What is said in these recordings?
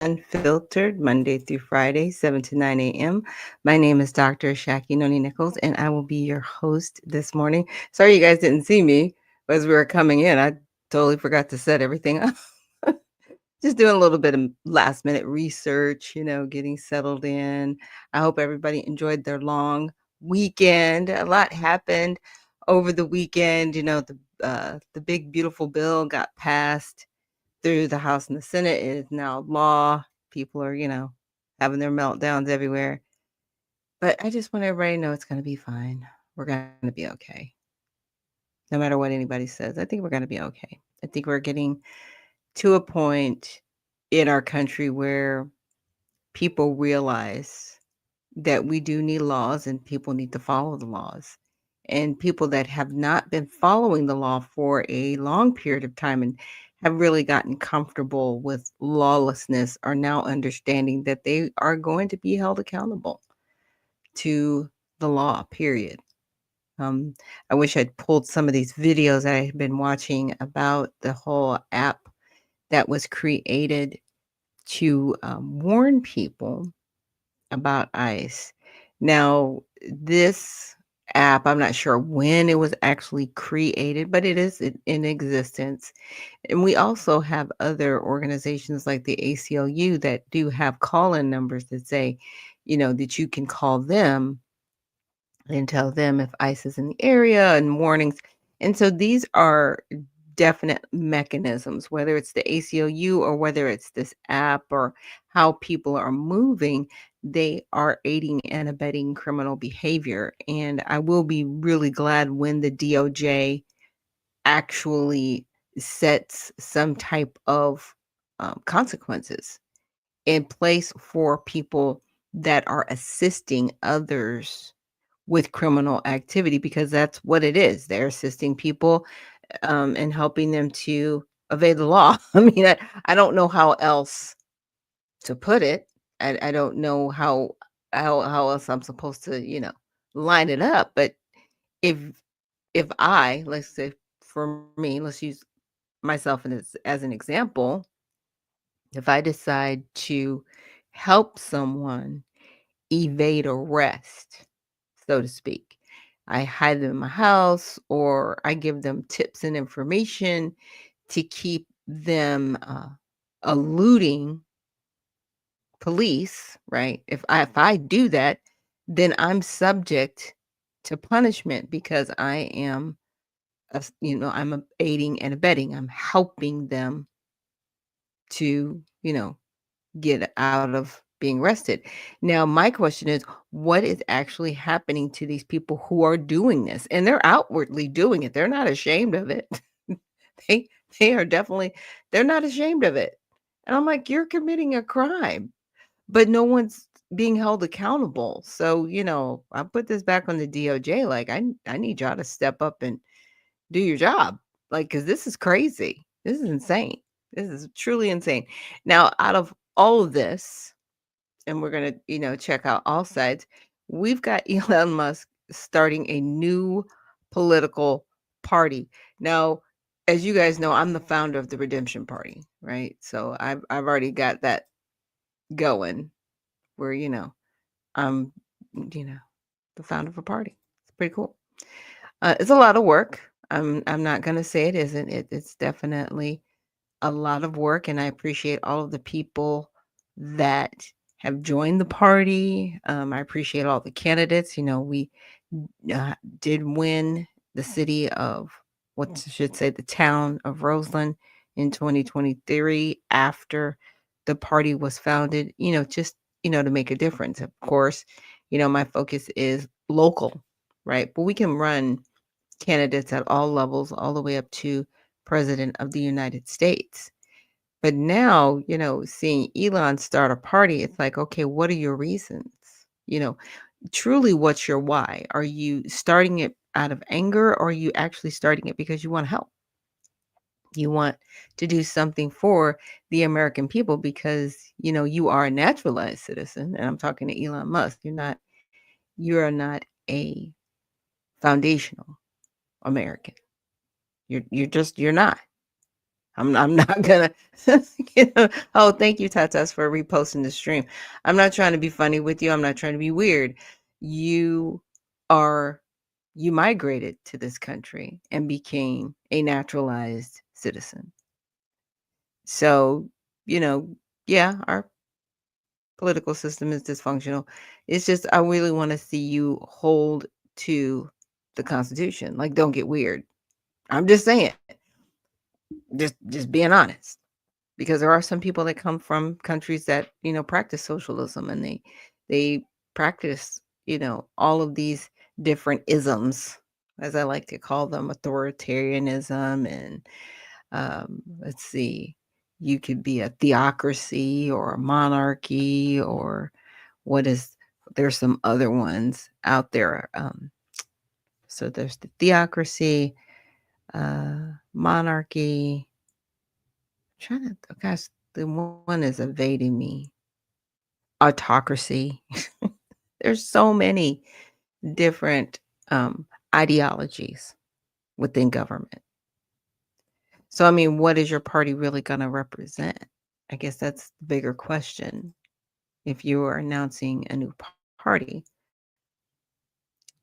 Unfiltered, Monday through Friday, 7 to 9 a.m. My name is Dr. Ashaki Noni Nichols, and I will be your host this morning. Sorry you guys didn't see me as we were coming in. I totally forgot to set everything up. Just doing a little bit of last minute research, getting settled in. I hope everybody enjoyed their long weekend. A lot happened over the weekend. The big beautiful bill got passed through the House and the Senate. It is now law. People are, having their meltdowns everywhere. But I just want everybody to know it's going to be fine. We're going to be okay. No matter what anybody says, I think we're going to be okay. I think we're getting to a point in our country where people realize that we do need laws and people need to follow the laws. And people that have not been following the law for a long period of time and have really gotten comfortable with lawlessness are now understanding that they are going to be held accountable to the law, period. Um, I wish I'd pulled some of these videos I had been watching about the whole app that was created to warn people about ICE. Now, this app, I'm not sure when it was actually created, but it is in existence. And we also have other organizations like the ACLU that do have call-in numbers that say, that you can call them and tell them if ICE is in the area and warnings. And so these are definite mechanisms, whether it's the ACLU or whether it's this app or how people are moving, they are aiding and abetting criminal behavior. And I will be really glad when the DOJ actually sets some type of consequences in place for people that are assisting others with criminal activity, because that's what it is. They're assisting people and helping them to evade the law. I mean, I don't know how else to put it. I don't know how else I'm supposed to, line it up. But if let's say for me, let's use myself as an example, if I decide to help someone evade arrest, so to speak, I hide them in my house or I give them tips and information to keep them eluding police, right? If I do that, then I'm subject to punishment because I am, I'm aiding and abetting. I'm helping them to, get out of being arrested. Now, my question is, what is actually happening to these people who are doing this? And they're outwardly doing it. They're not ashamed of it. they they are definitely they're not ashamed of it. And I'm like, you're committing a crime, but no one's being held accountable. So, I put this back on the DOJ. Like, I need y'all to step up and do your job. Like, because this is crazy. This is insane. This is truly insane. Now, out of all of this, and we're going to, check out all sides, we've got Elon Musk starting a new political party. Now, as you guys know, I'm the founder of the Redemption Party, right? So I've already got that going where, I'm, the founder of a party. It's pretty cool. It's a lot of work. I'm not going to say it isn't. It's definitely a lot of work, and I appreciate all of the people that have joined the party. I appreciate all the candidates. We did win the city of, what should say, the town of Roseland in 2023 after the party was founded, just, to make a difference. Of course, my focus is local, right? But we can run candidates at all levels, all the way up to President of the United States. But now, seeing Elon start a party, it's like, okay, what are your reasons? Truly, what's your why? Are you starting it out of anger, or are you actually starting it because you want to help? You want to do something for the American people because, you are a naturalized citizen. And I'm talking to Elon Musk. You're not a foundational American. You're not. I'm not gonna, oh, thank you, Tatas, for reposting the stream. I'm not trying to be funny with you. I'm not trying to be weird. You are, you migrated to this country and became a naturalized citizen. So, you know, yeah, our political system is dysfunctional. It's just, I really want to see you hold to the Constitution. Like, don't get weird. I'm just saying, just being honest. Because there are some people that come from countries that, practice socialism, and they practice, all of these different isms, as I like to call them, authoritarianism, and let's see, you could be a theocracy or a monarchy, or what is, there's some other ones out there. So there's the theocracy, monarchy. Trying to, oh gosh, the one is evading me. Autocracy. There's so many different ideologies within government. So, I mean, what is your party really going to represent? I guess that's the bigger question. If you are announcing a new party.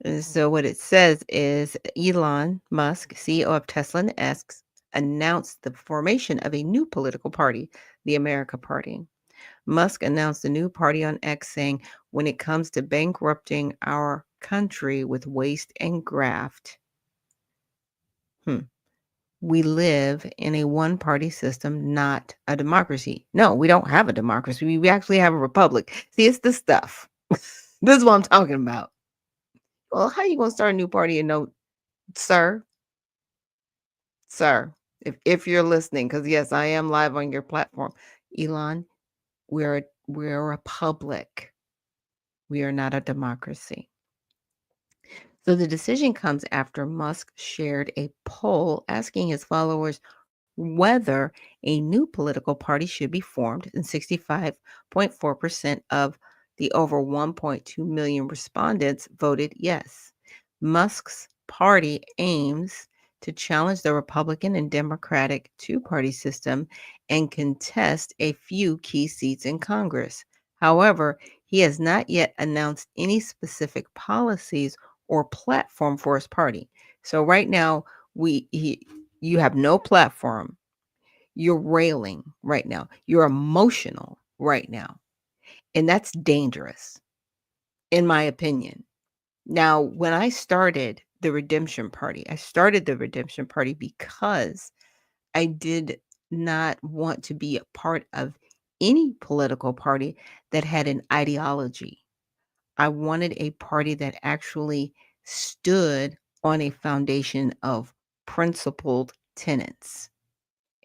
And so, what it says is Elon Musk, CEO of Tesla and X, announced the formation of a new political party, the America Party. Musk announced a new party on X, saying, when it comes to bankrupting our country with waste and graft, we live in a one-party system, not a democracy. No, we don't have a democracy. We actually have a republic. See, it's this stuff. This is what I'm talking about. Well, how you going to start a new party and no, sir, sir, if you're listening, because yes, I am live on your platform, Elon, we're a republic. We are not a democracy. So the decision comes after Musk shared a poll asking his followers whether a new political party should be formed, and 65.4% of the over 1.2 million respondents voted yes. Musk's party aims to challenge the Republican and Democratic two-party system and contest a few key seats in Congress. However, he has not yet announced any specific policies or platform for his party. So right now, you have no platform. You're railing right now. You're emotional right now. And that's dangerous, in my opinion. Now, when I started the Redemption Party, I started the Redemption Party because I did not want to be a part of any political party that had an ideology. I wanted a party that actually stood on a foundation of principled tenets.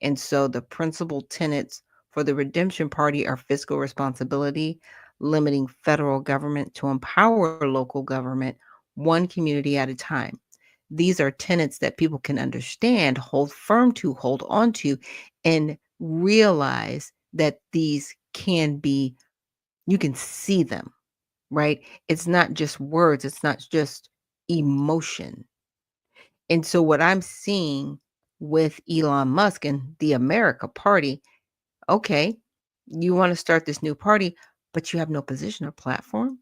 And so the principal tenets for the Redemption Party are fiscal responsibility, limiting federal government to empower local government, one community at a time. These are tenets that people can understand, hold firm to, hold on to, and realize that these can be, you can see them, right? It's not just words, it's not just emotion. And so what I'm seeing with Elon Musk and the America Party, okay, you want to start this new party, but you have no position or platform.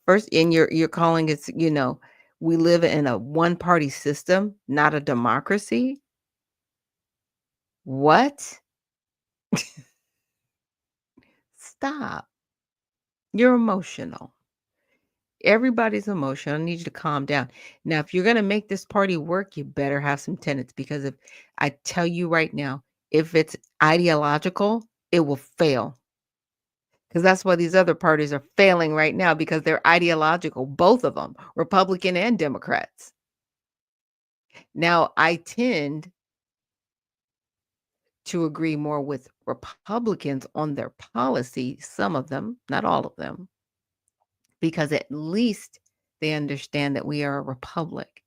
First, and you're calling it, we live in a one-party system, not a democracy. What? Stop. You're emotional. Everybody's emotional. I need you to calm down. Now, if you're going to make this party work, you better have some tenets, because if I tell you right now, if it's ideological, it will fail. Because that's why these other parties are failing right now, because they're ideological, both of them, Republican and Democrats. Now, I tend to agree more with Republicans on their policy, some of them, not all of them, because at least they understand that we are a republic.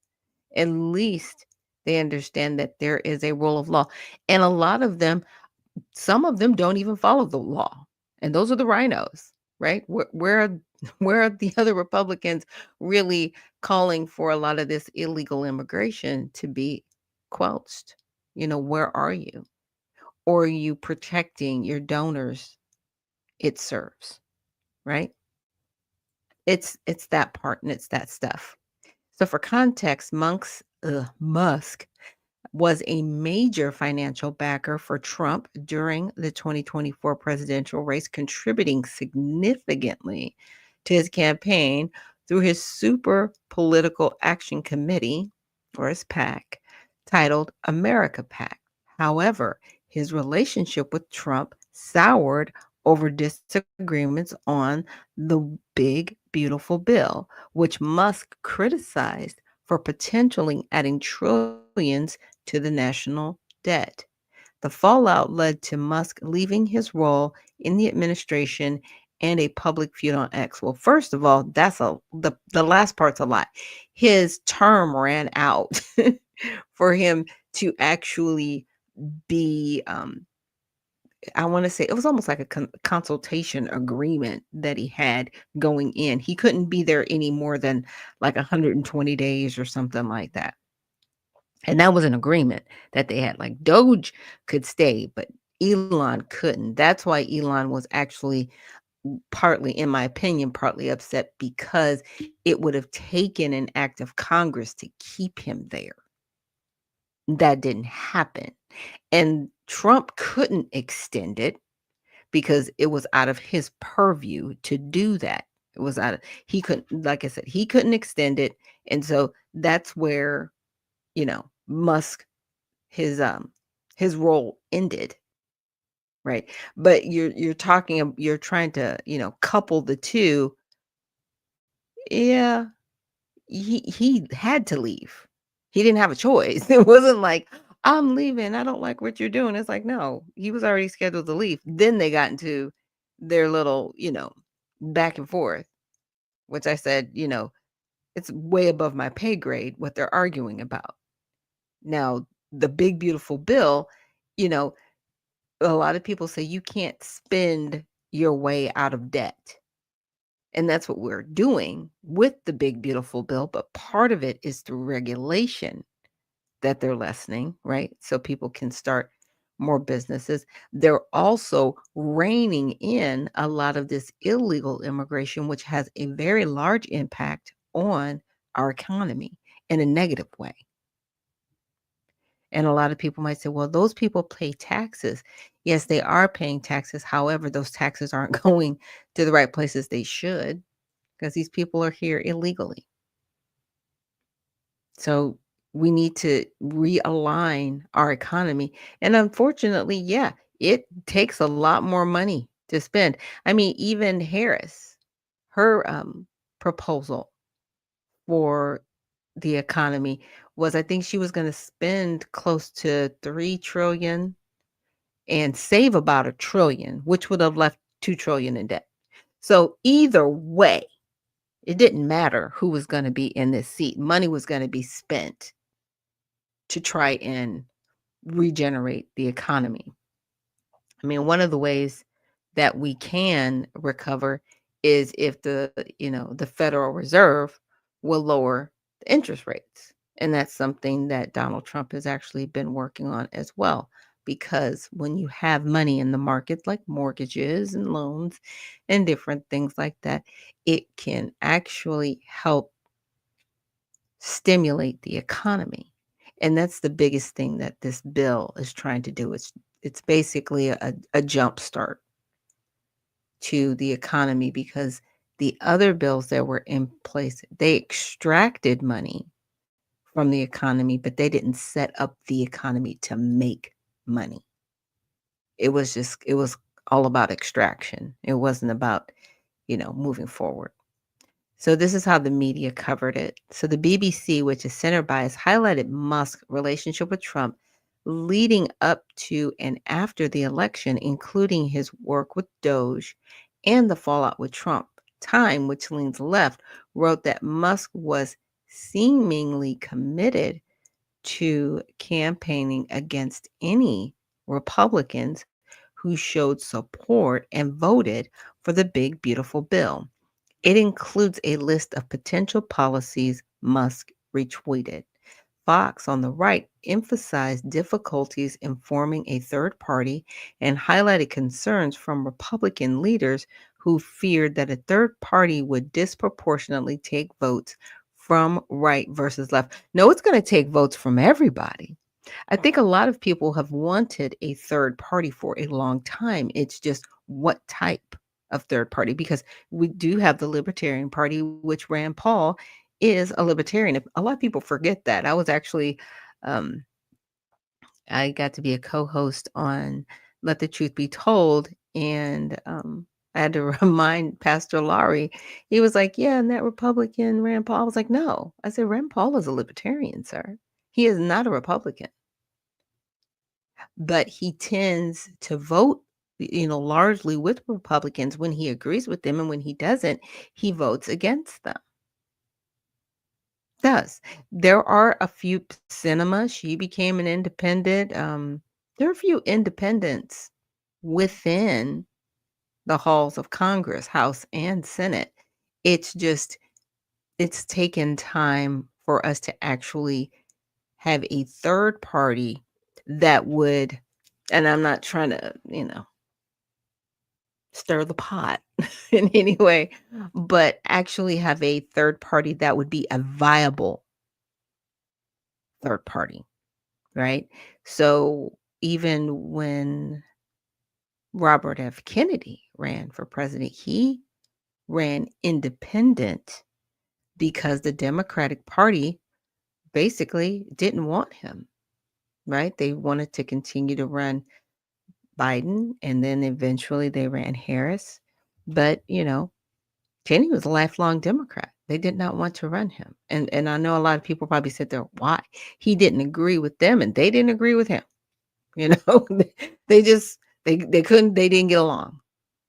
At least they understand that there is a rule of law. And a lot of them, some of them don't even follow the law. And those are the rhinos, right? Where are the other Republicans really calling for a lot of this illegal immigration to be quelched? Where are you? Or are you protecting your donors it serves, right? It's that part and it's that stuff. So for context, Musk was a major financial backer for Trump during the 2024 presidential race, contributing significantly to his campaign through his Super Political Action Committee, or his PAC, titled America PAC. However, his relationship with Trump soured over disagreements on the Big Beautiful Bill, which Musk criticized for potentially adding trillions to the national debt. The fallout led to Musk leaving his role in the administration and a public feud on X. Well, first of all, the last part's a lie. His term ran out for him to actually be I want to say it was almost like a consultation agreement that he had going in. He couldn't be there any more than like 120 days or something like that. And that was an agreement that they had. Like Doge could stay, but Elon couldn't. That's why Elon was actually partly, in my opinion, partly upset because it would have taken an act of Congress to keep him there. That didn't happen. And Trump couldn't extend it because it was out of his purview to do that. It was out of, he couldn't, like I said, he couldn't extend it. And so that's where, Musk, his role ended, right? But you're trying to, couple the two. Yeah, he had to leave. He didn't have a choice. It wasn't like, "I'm leaving. I don't like what you're doing." It's like, no, he was already scheduled to leave. Then they got into their little, back and forth, which I said, it's way above my pay grade what they're arguing about. Now, the big beautiful bill, you know, a lot of people say you can't spend your way out of debt. And that's what we're doing with the big beautiful bill, but part of it is through regulation that they're lessening, right? So people can start more businesses. They're also reining in a lot of this illegal immigration, which has a very large impact on our economy in a negative way. And a lot of people might say, well, those people pay taxes. Yes, they are paying taxes. However, those taxes aren't going to the right places they should because these people are here illegally. So we need to realign our economy. And unfortunately, yeah, it takes a lot more money to spend. I mean, even Harris, her proposal for the economy was, I think she was going to spend close to 3 trillion and save about a trillion, which would have left 2 trillion in debt. So either way, it didn't matter who was going to be in this seat. Money was going to be spent to try and regenerate the economy. I mean, one of the ways that we can recover is if the Federal Reserve will lower the interest rates. And that's something that Donald Trump has actually been working on as well. Because when you have money in the market, like mortgages and loans and different things like that, it can actually help stimulate the economy. And that's the biggest thing that this bill is trying to do. It's basically a jump start to the economy because the other bills that were in place, they extracted money from the economy, but they didn't set up the economy to make money. It was all about extraction. It wasn't about, moving forward. So this is how the media covered it. So the BBC, which is center bias, highlighted Musk's relationship with Trump leading up to and after the election, including his work with Doge and the fallout with Trump. Time, which leans left, wrote that Musk was seemingly committed to campaigning against any Republicans who showed support and voted for the big beautiful bill. It includes a list of potential policies Musk retweeted. Fox on the right emphasized difficulties in forming a third party and highlighted concerns from Republican leaders who feared that a third party would disproportionately take votes from right versus left. No, it's going to take votes from everybody. I think a lot of people have wanted a third party for a long time. It's just what type of third party, because we do have the Libertarian Party, which Rand Paul is a libertarian. A lot of people forget that. Um, I got to be a co-host on Let the Truth Be Told, and I had to remind Pastor Laurie. He was like, "Yeah, and that Republican Rand Paul." I was like, "No," I said, "Rand Paul is a libertarian, sir. He is not a Republican." But he tends to vote, largely with Republicans when he agrees with them, and when he doesn't, he votes against them. Does. There are a few Cinema, she became an independent. There are a few independents within the halls of Congress, House and Senate. It's just it's taken time for us to actually have a third party that would, and I'm not trying to, stir the pot in any way, but actually have a third party that would be a viable third party, right? So even when Robert F. Kennedy ran for president, he ran independent because the Democratic Party basically didn't want him, right? They wanted to continue to run Biden, and then eventually they ran Harris. But, Cheney was a lifelong Democrat. They did not want to run him. And I know a lot of people probably said there, why? He didn't agree with them and they didn't agree with him. You know, they just they didn't get along,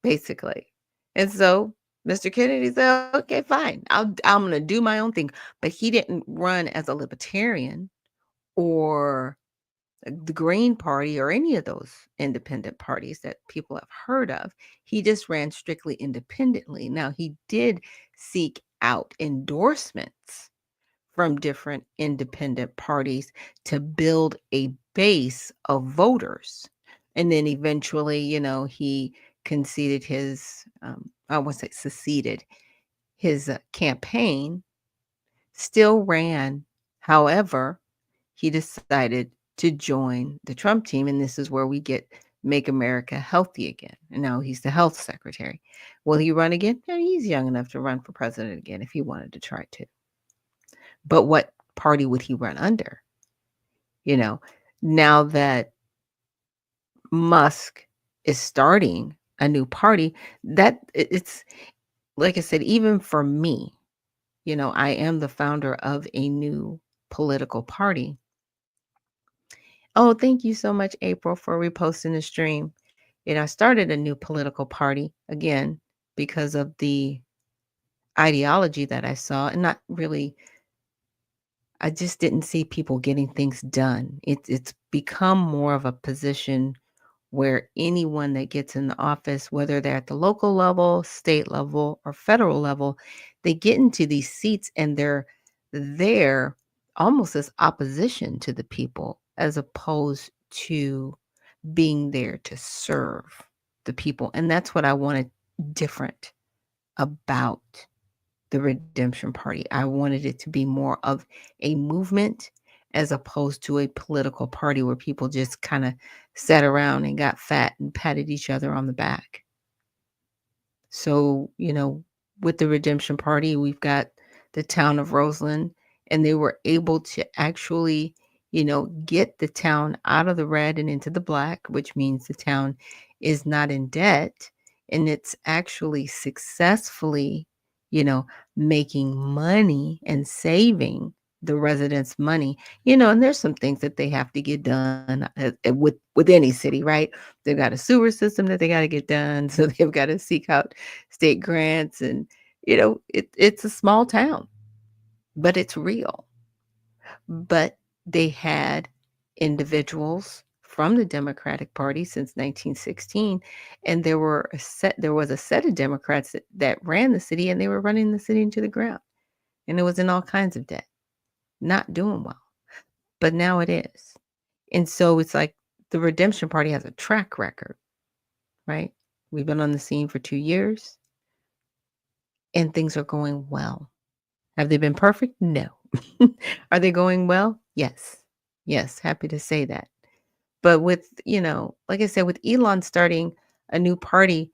basically. And so Mr. Kennedy said, okay, fine. I'm gonna do my own thing. But he didn't run as a libertarian or the Green Party or any of those independent parties that people have heard of. He just ran strictly independently. Now, he did seek out endorsements from different independent parties to build a base of voters. And then eventually, he conceded his, I won't say seceded, his campaign, still ran. However, he decided to join the Trump team. And this is where we get Make America Healthy Again. And now he's the health secretary. Will he run again? Yeah, he's young enough to run for president again if he wanted to try to. But what party would he run under? Now that Musk is starting a new party, it's like I said, even for me, I am the founder of a new political party. Oh, thank you so much, April, for reposting the stream. I started a new political party again because of the ideology that I saw, and not really, I just didn't see people getting things done. It's become more of a position where anyone that gets in the office, whether they're at the local level, state level, or federal level, they get into these seats and they're there almost as opposition to the people as opposed to being there to serve the people. And that's what I wanted different about the Redemption Party. I wanted it to be more of a movement as opposed to a political party where people just kind of sat around and got fat and patted each other on the back. So, with the Redemption Party, we've got the town of Roseland, and they were able to actually, get the town out of the red and into the black, which means the town is not in debt. And it's actually successfully, making money and saving the residents money. And there's some things that they have to get done with any city, right? They've got a sewer system that they got to get done, so they've got to seek out state grants, and it's a small town, but it's real. But they had individuals from the Democratic Party since 1916, and there was a set of Democrats that ran the city, and they were running the city into the ground, and it was in all kinds of debt, not doing well. but now it is. And so it's like the Redemption Party has a track record, right? We've been on the scene for 2 years and things are going well. Have they been perfect? No. Are they going well? Yes. Yes, happy to say that. But with, like I said, with Elon starting a new party,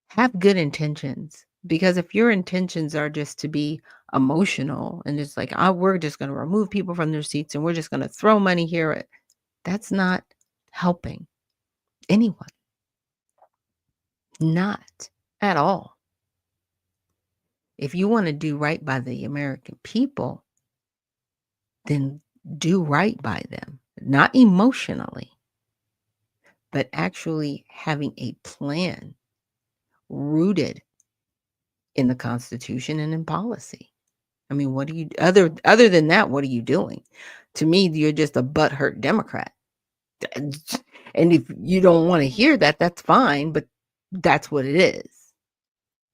have good intentions. Because if your intentions are just to be emotional and it's like, oh, we're just going to remove people from their seats and we're just going to throw money here, that's not helping anyone. Not at all. If you want to do right by the American people, then do right by them, not emotionally, but actually having a plan rooted in the Constitution and in policy. I mean, what do you other than that, what are you doing? To me, you're just a butthurt Democrat. And if you don't want to hear that, that's fine, but that's what it is.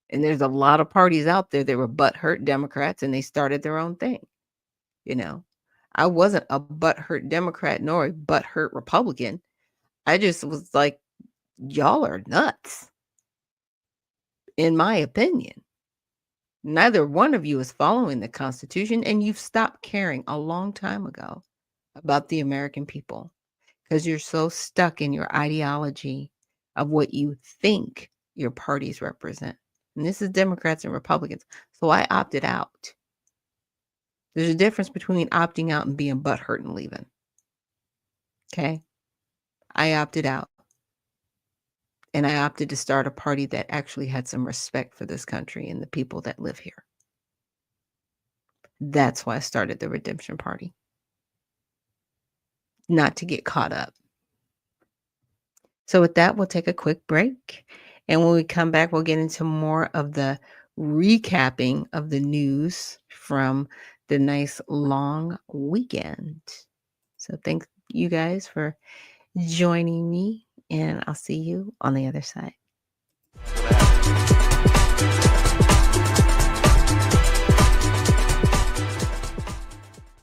And there's a lot of parties out there that were butthurt Democrats and they started their own thing. I wasn't a butthurt Democrat nor a butthurt Republican. I just was like, y'all are nuts, in my opinion. Neither one of you is following the Constitution, and you've stopped caring a long time ago about the American people because you're so stuck in your ideology of what you think your parties represent. And this is Democrats and Republicans. So I opted out. There's a difference between opting out and being butthurt and leaving. Okay? I opted out. And I opted to start a party that actually had some respect for this country and the people that live here. That's why I started the Redemption Party. Not to get caught up. So with that, we'll take a quick break. And when we come back, we'll get into more of the recapping of the news from the nice long weekend. So thank you guys for joining me, and I'll see you on the other side.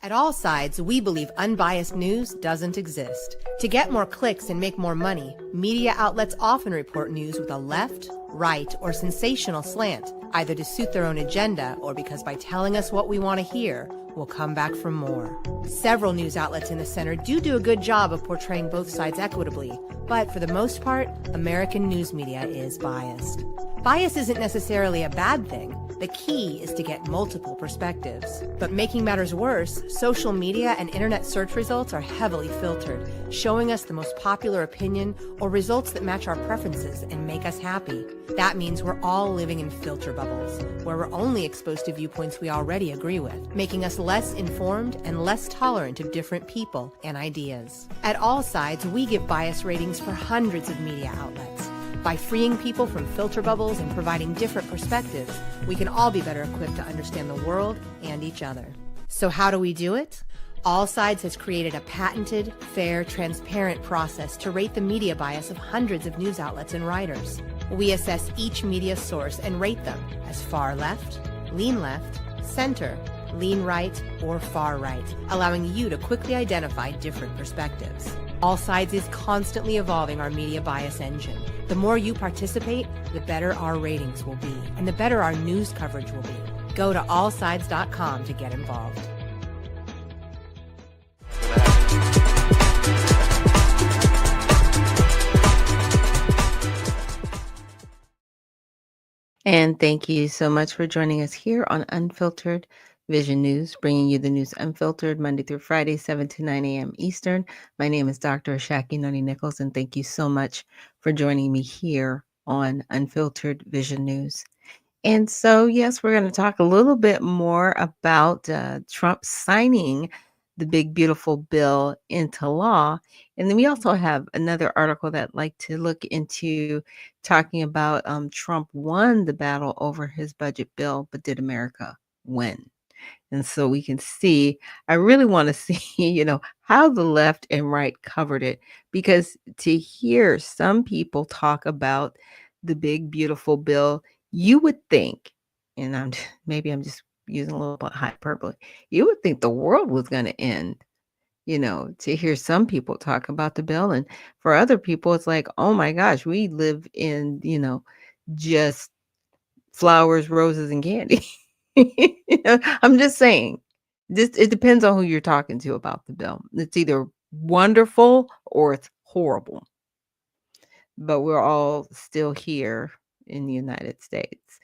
At All Sides, we believe unbiased news doesn't exist. To get more clicks and make more money, media outlets often report news with a left, right, or sensational slant, either to suit their own agenda or because by telling us what we want to hear, we'll come back for more. Several news outlets in the center do a good job of portraying both sides equitably, but for the most part, American news media is biased. Bias isn't necessarily a bad thing. The key is to get multiple perspectives. But making matters worse, social media and internet search results are heavily filtered, showing us the most popular opinion or results that match our preferences and make us happy. That means we're all living in filter bubbles, where we're only exposed to viewpoints we already agree with, making us less informed and less tolerant of different people and ideas. At All Sides, we give bias ratings for hundreds of media outlets. By freeing people from filter bubbles and providing different perspectives, we can all be better equipped to understand the world and each other. So how do we do it? All Sides has created a patented, fair, transparent process to rate the media bias of hundreds of news outlets and writers. We assess each media source and rate them as far left, center, lean right, or far right, allowing you to quickly identify different perspectives. All Sides is constantly evolving our media bias engine. The more you participate, the better our ratings will be, and the better our news coverage will be. Go to allsides.com to get involved. And thank you so much for joining us here on Unfiltered Vision News, bringing you the news unfiltered Monday through Friday, 7 to 9 a.m. Eastern. My name is Dr. Ashaki Noni Nichols, and thank you so much for joining me here on Unfiltered Vision News. And so, yes, we're going to talk a little bit more about Trump signing the big, beautiful bill into law. And then we also have another article that I'd like to look into talking about Trump won the battle over his budget bill, but did America win? And so we can see, I really want to see, how the left and right covered it, because to hear some people talk about the big, beautiful bill, you would think, and maybe I'm just using a little bit hyperbole. You would think the world was going to end, to hear some people talk about the bill. And for other people, it's like, oh my gosh, we live in, just flowers, roses, and candy. I'm just saying, it depends on who you're talking to about the bill. It's either wonderful or it's horrible, but we're all still here in the United States.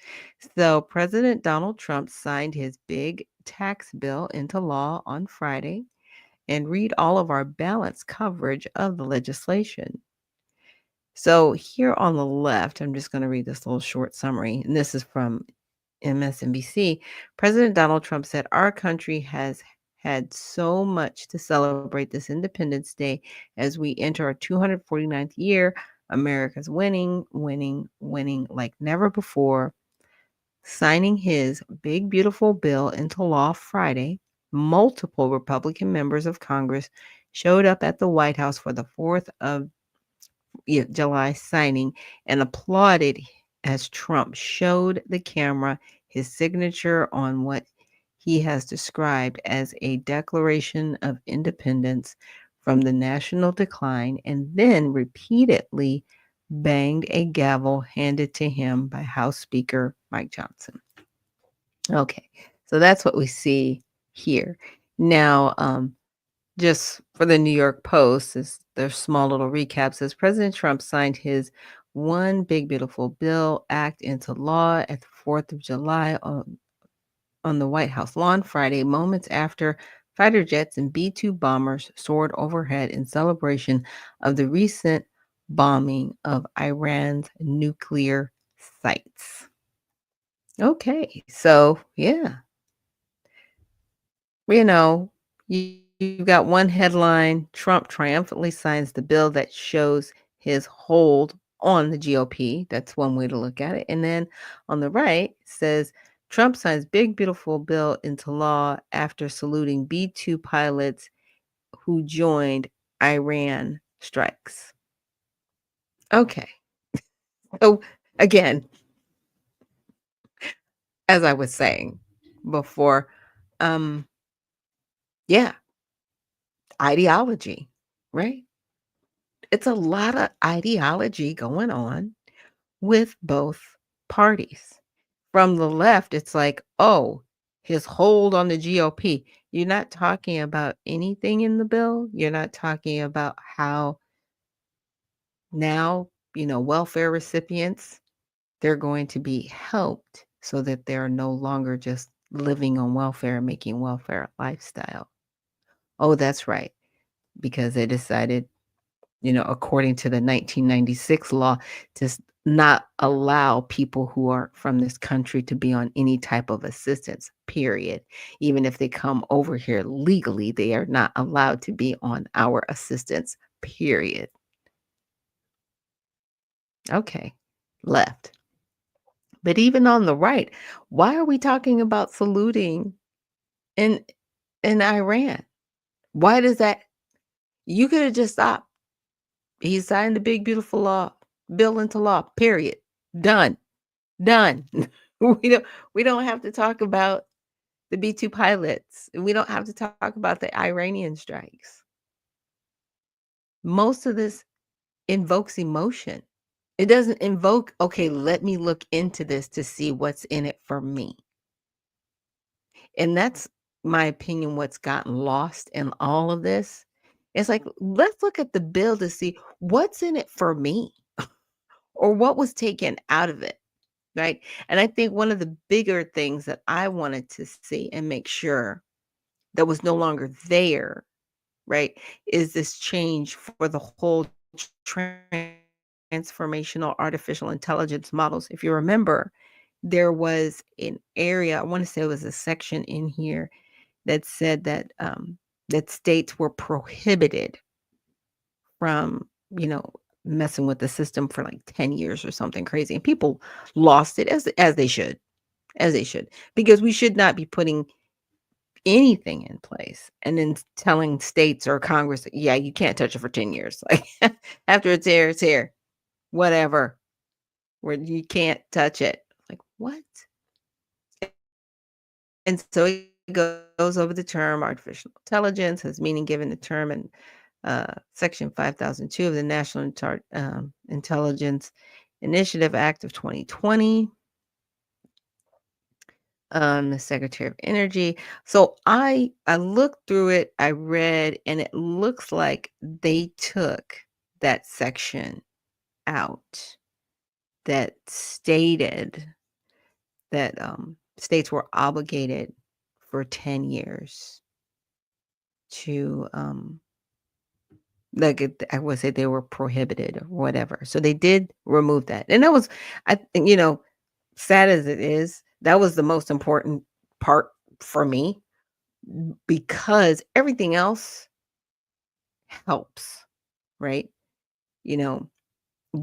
So President Donald Trump signed his big tax bill into law on Friday, and read all of our balanced coverage of the legislation. So here on the left, I'm just going to read this little short summary, and this is from MSNBC. President Donald Trump said, "Our country has had so much to celebrate this Independence Day as we enter our 249th year. America's winning, winning, winning like never before." Signing his big, beautiful bill into law Friday, multiple Republican members of Congress showed up at the White House for the 4th of July signing and applauded as Trump showed the camera his signature on what he has described as a declaration of independence from the national decline, and then repeatedly banged a gavel handed to him by House Speaker Mike Johnson. Okay, so that's what we see here. Now, just for the New York Post, is their small little recap says President Trump signed his One Big Beautiful Bill Act into law at the 4th of July on the White House lawn Friday, moments after fighter jets and B-2 bombers soared overhead in celebration of the recent bombing of Iran's nuclear sites. Okay, so yeah, you know, you've got one headline: Trump triumphantly signs the bill that shows his hold on the GOP. That's one way to look at it. And then on the right says Trump signs big, beautiful bill into law after saluting B-2 pilots who joined Iran strikes. Okay. So again, as I was saying before, yeah, ideology, right? It's a lot of ideology going on with both parties. From the left, it's like, oh, his hold on the GOP. You're not talking about anything in the bill. You're not talking about how now, welfare recipients, they're going to be helped so that they're no longer just living on welfare and making welfare a lifestyle. Oh, that's right. Because they decided, according to the 1996 law, to not allow people who are from this country to be on any type of assistance, period. Even if they come over here legally, they are not allowed to be on our assistance, period. Okay, left. But even on the right, why are we talking about saluting in in Iran? Why does that? You could have just stopped. He signed the big beautiful law bill into law. Period. Done. Done. We don't have to talk about the B-2 pilots. We don't have to talk about the Iranian strikes. Most of this invokes emotion. It doesn't invoke, okay, let me look into this to see what's in it for me. And that's my opinion, what's gotten lost in all of this. It's like, let's look at the bill to see what's in it for me or what was taken out of it. Right. And I think one of the bigger things that I wanted to see and make sure that was no longer there, right, is this change for the whole transformational artificial intelligence models. If you remember, there was an area, I want to say it was a section in here that said that states were prohibited from, messing with the system for like 10 years or something crazy. And people lost it as they should, because we should not be putting anything in place and then telling states or Congress, yeah, you can't touch it for 10 years. Like after it's here, whatever, where you can't touch it. Like, what? And so it goes over the term artificial intelligence, has meaning given the term in Section 5002 of the National Intelligence Initiative Act of 2020. The Secretary of Energy. So I looked through it, I read, and it looks like they took that section out that stated that states were obligated for 10 years to I would say they were prohibited or whatever. So they did remove that. And that was I think, sad as it is, that was the most important part for me because everything else helps, right? You know,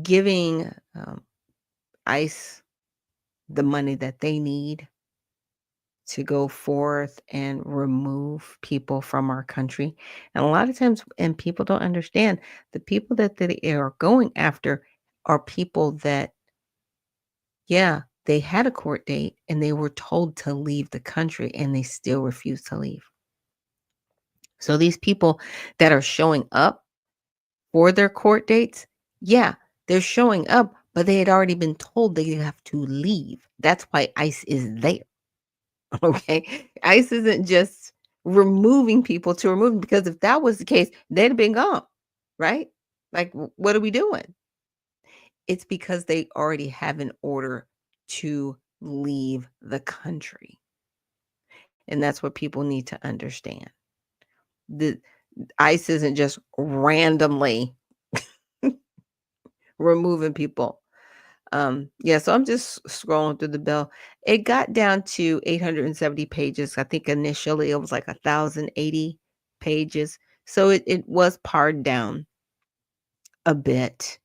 giving ICE the money that they need to go forth and remove people from our country. And a lot of times, and people don't understand, the people that they are going after are people that, yeah, they had a court date and they were told to leave the country and they still refuse to leave. So these people that are showing up for their court dates, yeah, they're showing up, but they had already been told they have to leave. That's why ICE is there. Okay. ICE isn't just removing people to remove them because if that was the case, they'd have been gone, right? Like, what are we doing? It's because they already have an order to leave the country. And that's what people need to understand. The ICE isn't just randomly removing people. Yeah, so I'm just scrolling through the bill. It got down to 870 pages. I think initially it was like 1,080 pages. So it was pared down a bit.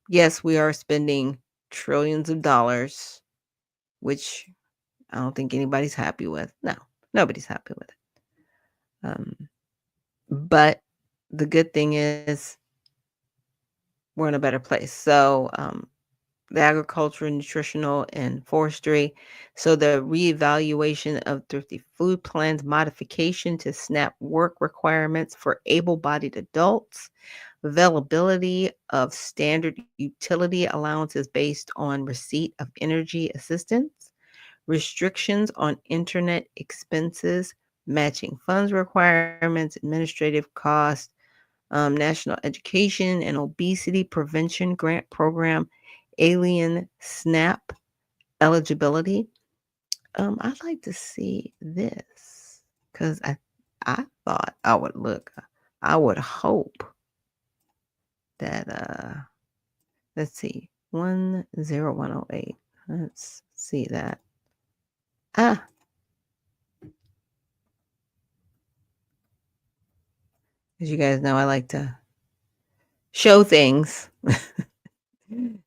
Yes, we are spending trillions of dollars, which I don't think anybody's happy with. No, nobody's happy with it. But the good thing is we're in a better place. So the agriculture, nutritional, and forestry. So the reevaluation of thrifty food plans, modification to SNAP work requirements for able-bodied adults, availability of standard utility allowances based on receipt of energy assistance, restrictions on internet expenses, matching funds requirements, administrative costs, National Education and Obesity Prevention Grant Program, Alien SNAP eligibility. I'd like to see this because I thought I would hope that let's see 10108. Let's see that. Ah, as you guys know, I like to show things.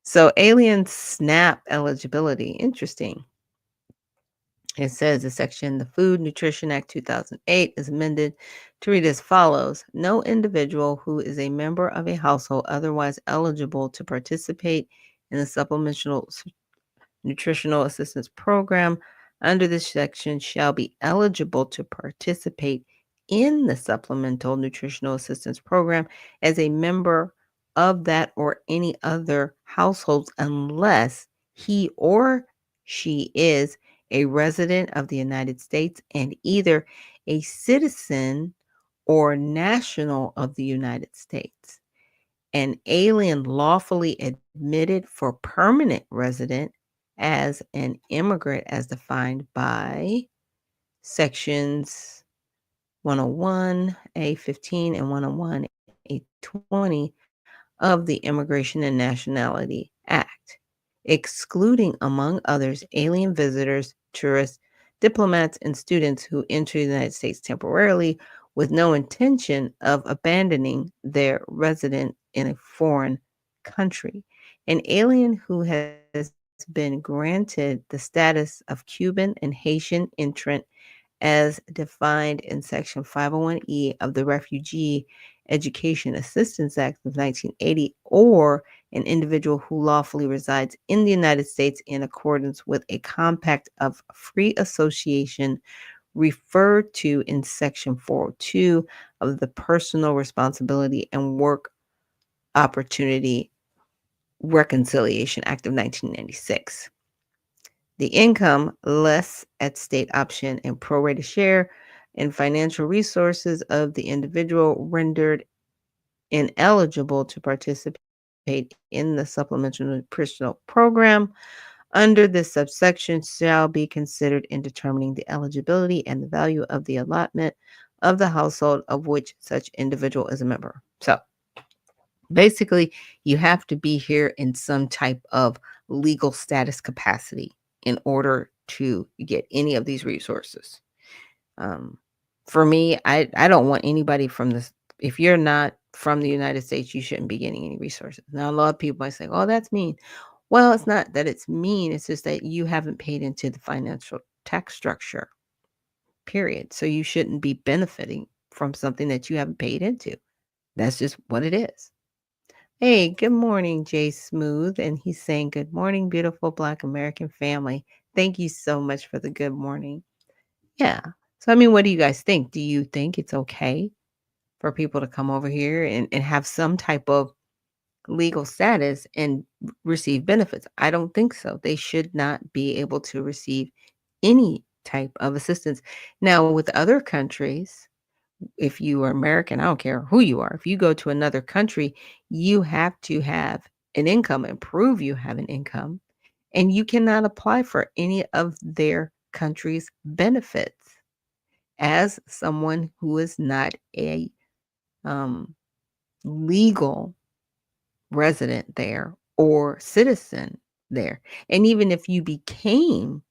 So alien SNAP eligibility. Interesting. It says the section, the Food Nutrition Act 2008 is amended to read as follows. No individual who is a member of a household otherwise eligible to participate in the supplemental nutritional assistance program under this section shall be eligible to participate in the supplemental nutritional assistance program as a member of that or any other households unless he or she is a resident of the United States and either a citizen or national of the United States. An alien lawfully admitted for permanent resident as an immigrant as defined by sections 101, A15, and 101, A20 of the Immigration and Nationality Act, excluding, among others, alien visitors, tourists, diplomats, and students who enter the United States temporarily with no intention of abandoning their residence in a foreign country. An alien who has been granted the status of Cuban and Haitian entrant as defined in Section 501E of the Refugee Education Assistance Act of 1980, or an individual who lawfully resides in the United States in accordance with a compact of free association referred to in Section 402 of the Personal Responsibility and Work Opportunity Reconciliation Act of 1996. The income less at state option and prorated share in financial resources of the individual rendered ineligible to participate in the supplemental nutritional program under this subsection shall be considered in determining the eligibility and the value of the allotment of the household of which such individual is a member. So basically, you have to be here in some type of legal status capacity in order to get any of these resources. Um, for me, I don't want anybody from this. If you're not from the United States, you shouldn't be getting any resources. Now, a lot of people might say, "Oh, that's mean." Well, it's not that it's mean. It's just that you haven't paid into the financial tax structure, period. So you shouldn't be benefiting from something that you haven't paid into. That's just what it is. Hey, good morning, Jay Smooth. And he's saying, "Good morning, beautiful Black American family. Thank you so much for the good morning." Yeah. So, I mean, what do you guys think? Do you think it's okay for people to come over here and have some type of legal status and receive benefits? I don't think so. They should not be able to receive any type of assistance. Now, with other countries, if you are American, I don't care who you are, if you go to another country, you have to have an income and prove you have an income, and you cannot apply for any of their country's benefits as someone who is not a um, legal resident there or citizen there. And even if you became,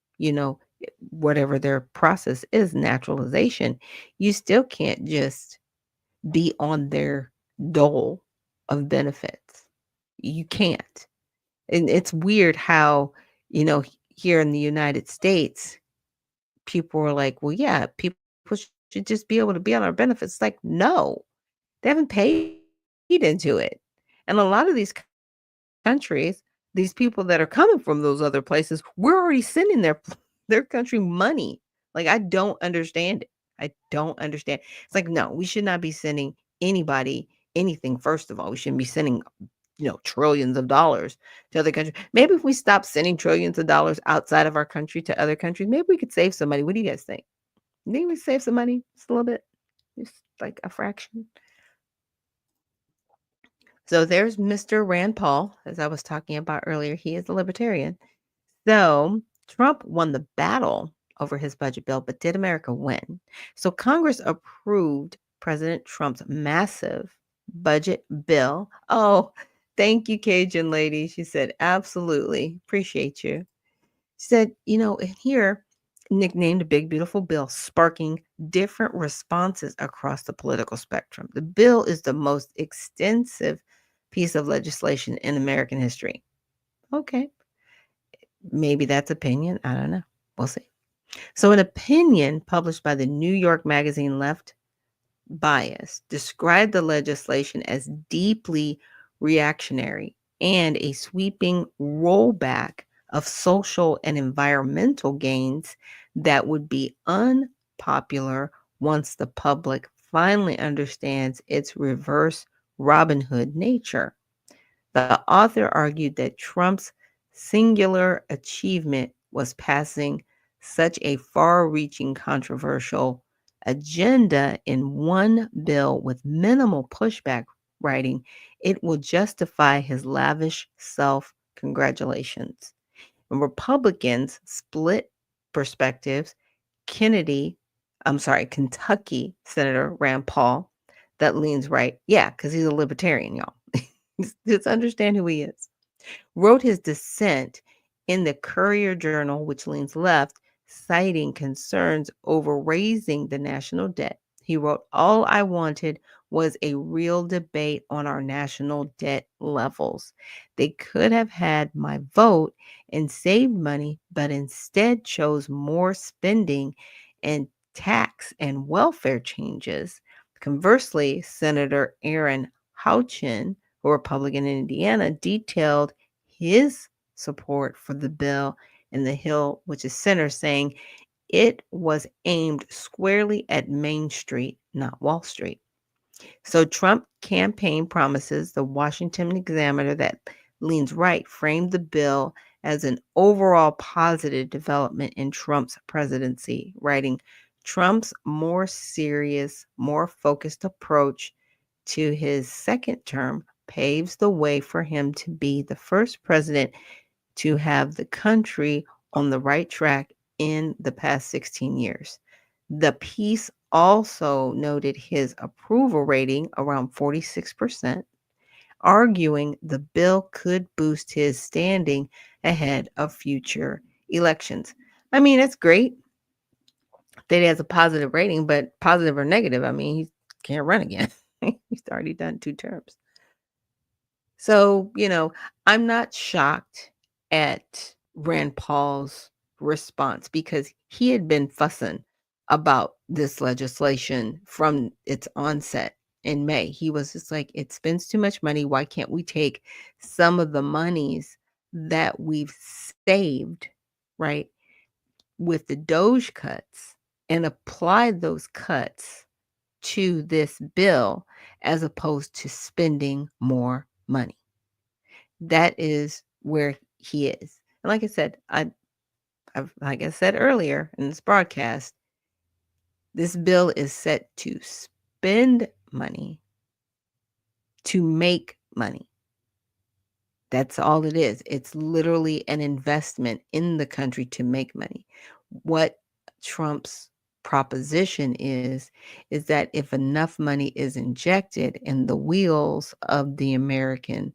whatever their process is, naturalization, you still can't just be on their dole of benefits. You can't. And it's weird how, here in the United States, people are like, well, yeah, people should just be able to be on our benefits. Like, no, they haven't paid into it. And a lot of these countries, these people that are coming from those other places, we're already sending their country money. Like, I don't understand it. I don't understand. It's like, no, we should not be sending anybody anything. First of all, we shouldn't be sending, trillions of dollars to other countries. Maybe if we stop sending trillions of dollars outside of our country to other countries, maybe we could save some money. What do you guys think? You think we save some money? Just a little bit? Just like a fraction? So there's Mr. Rand Paul, as I was talking about earlier. He is a libertarian. So Trump won the battle over his budget bill, but did America win? So Congress approved President Trump's massive budget bill. Oh, thank you, Cajun lady. She said, absolutely. Appreciate you. She said, and here, nicknamed a Big Beautiful Bill, sparking different responses across the political spectrum. The bill is the most extensive piece of legislation in American history. Okay. Maybe that's opinion. I don't know. We'll see. So, an opinion published by the New York magazine Left Bias described the legislation as deeply reactionary and a sweeping rollback of social and environmental gains that would be unpopular once the public finally understands its reverse Robin Hood nature. The author argued that Trump's singular achievement was passing such a far reaching controversial agenda in one bill with minimal pushback, writing, it will justify his lavish self congratulations. And Republicans split perspectives. Kentucky Senator Rand Paul, that leans right. Yeah, because he's a libertarian, y'all. Just understand who he is. Wrote his dissent in the Courier Journal, which leans left, citing concerns over raising the national debt. He wrote, all I wanted was a real debate on our national debt levels. They could have had my vote and saved money, but instead chose more spending and tax and welfare changes, Conversely, Senator Aaron Houchin, a Republican in Indiana, detailed his support for the bill in the Hill, which is center, saying it was aimed squarely at Main Street, not Wall Street. So Trump campaign promises, the Washington Examiner that leans right framed the bill as an overall positive development in Trump's presidency, writing Trump's more serious, more focused approach to his second term paves the way for him to be the first president to have the country on the right track in the past 16 years. The piece also noted his approval rating around 46%, arguing the bill could boost his standing ahead of future elections. I mean, that's great that he has a positive rating, but positive or negative, I mean, he can't run again. He's already done 2 terms. So, I'm not shocked at Rand Paul's response because he had been fussing about this legislation from its onset in May. He was just like, it spends too much money. Why can't we take some of the monies that we've saved, right, with the Doge cuts and apply those cuts to this bill as opposed to spending more money? That is where he is. And like I said, like I said earlier in this broadcast, this bill is set to spend money to make money. That's all it is. It's literally an investment in the country to make money. What Trump's proposition is that if enough money is injected in the wheels of the American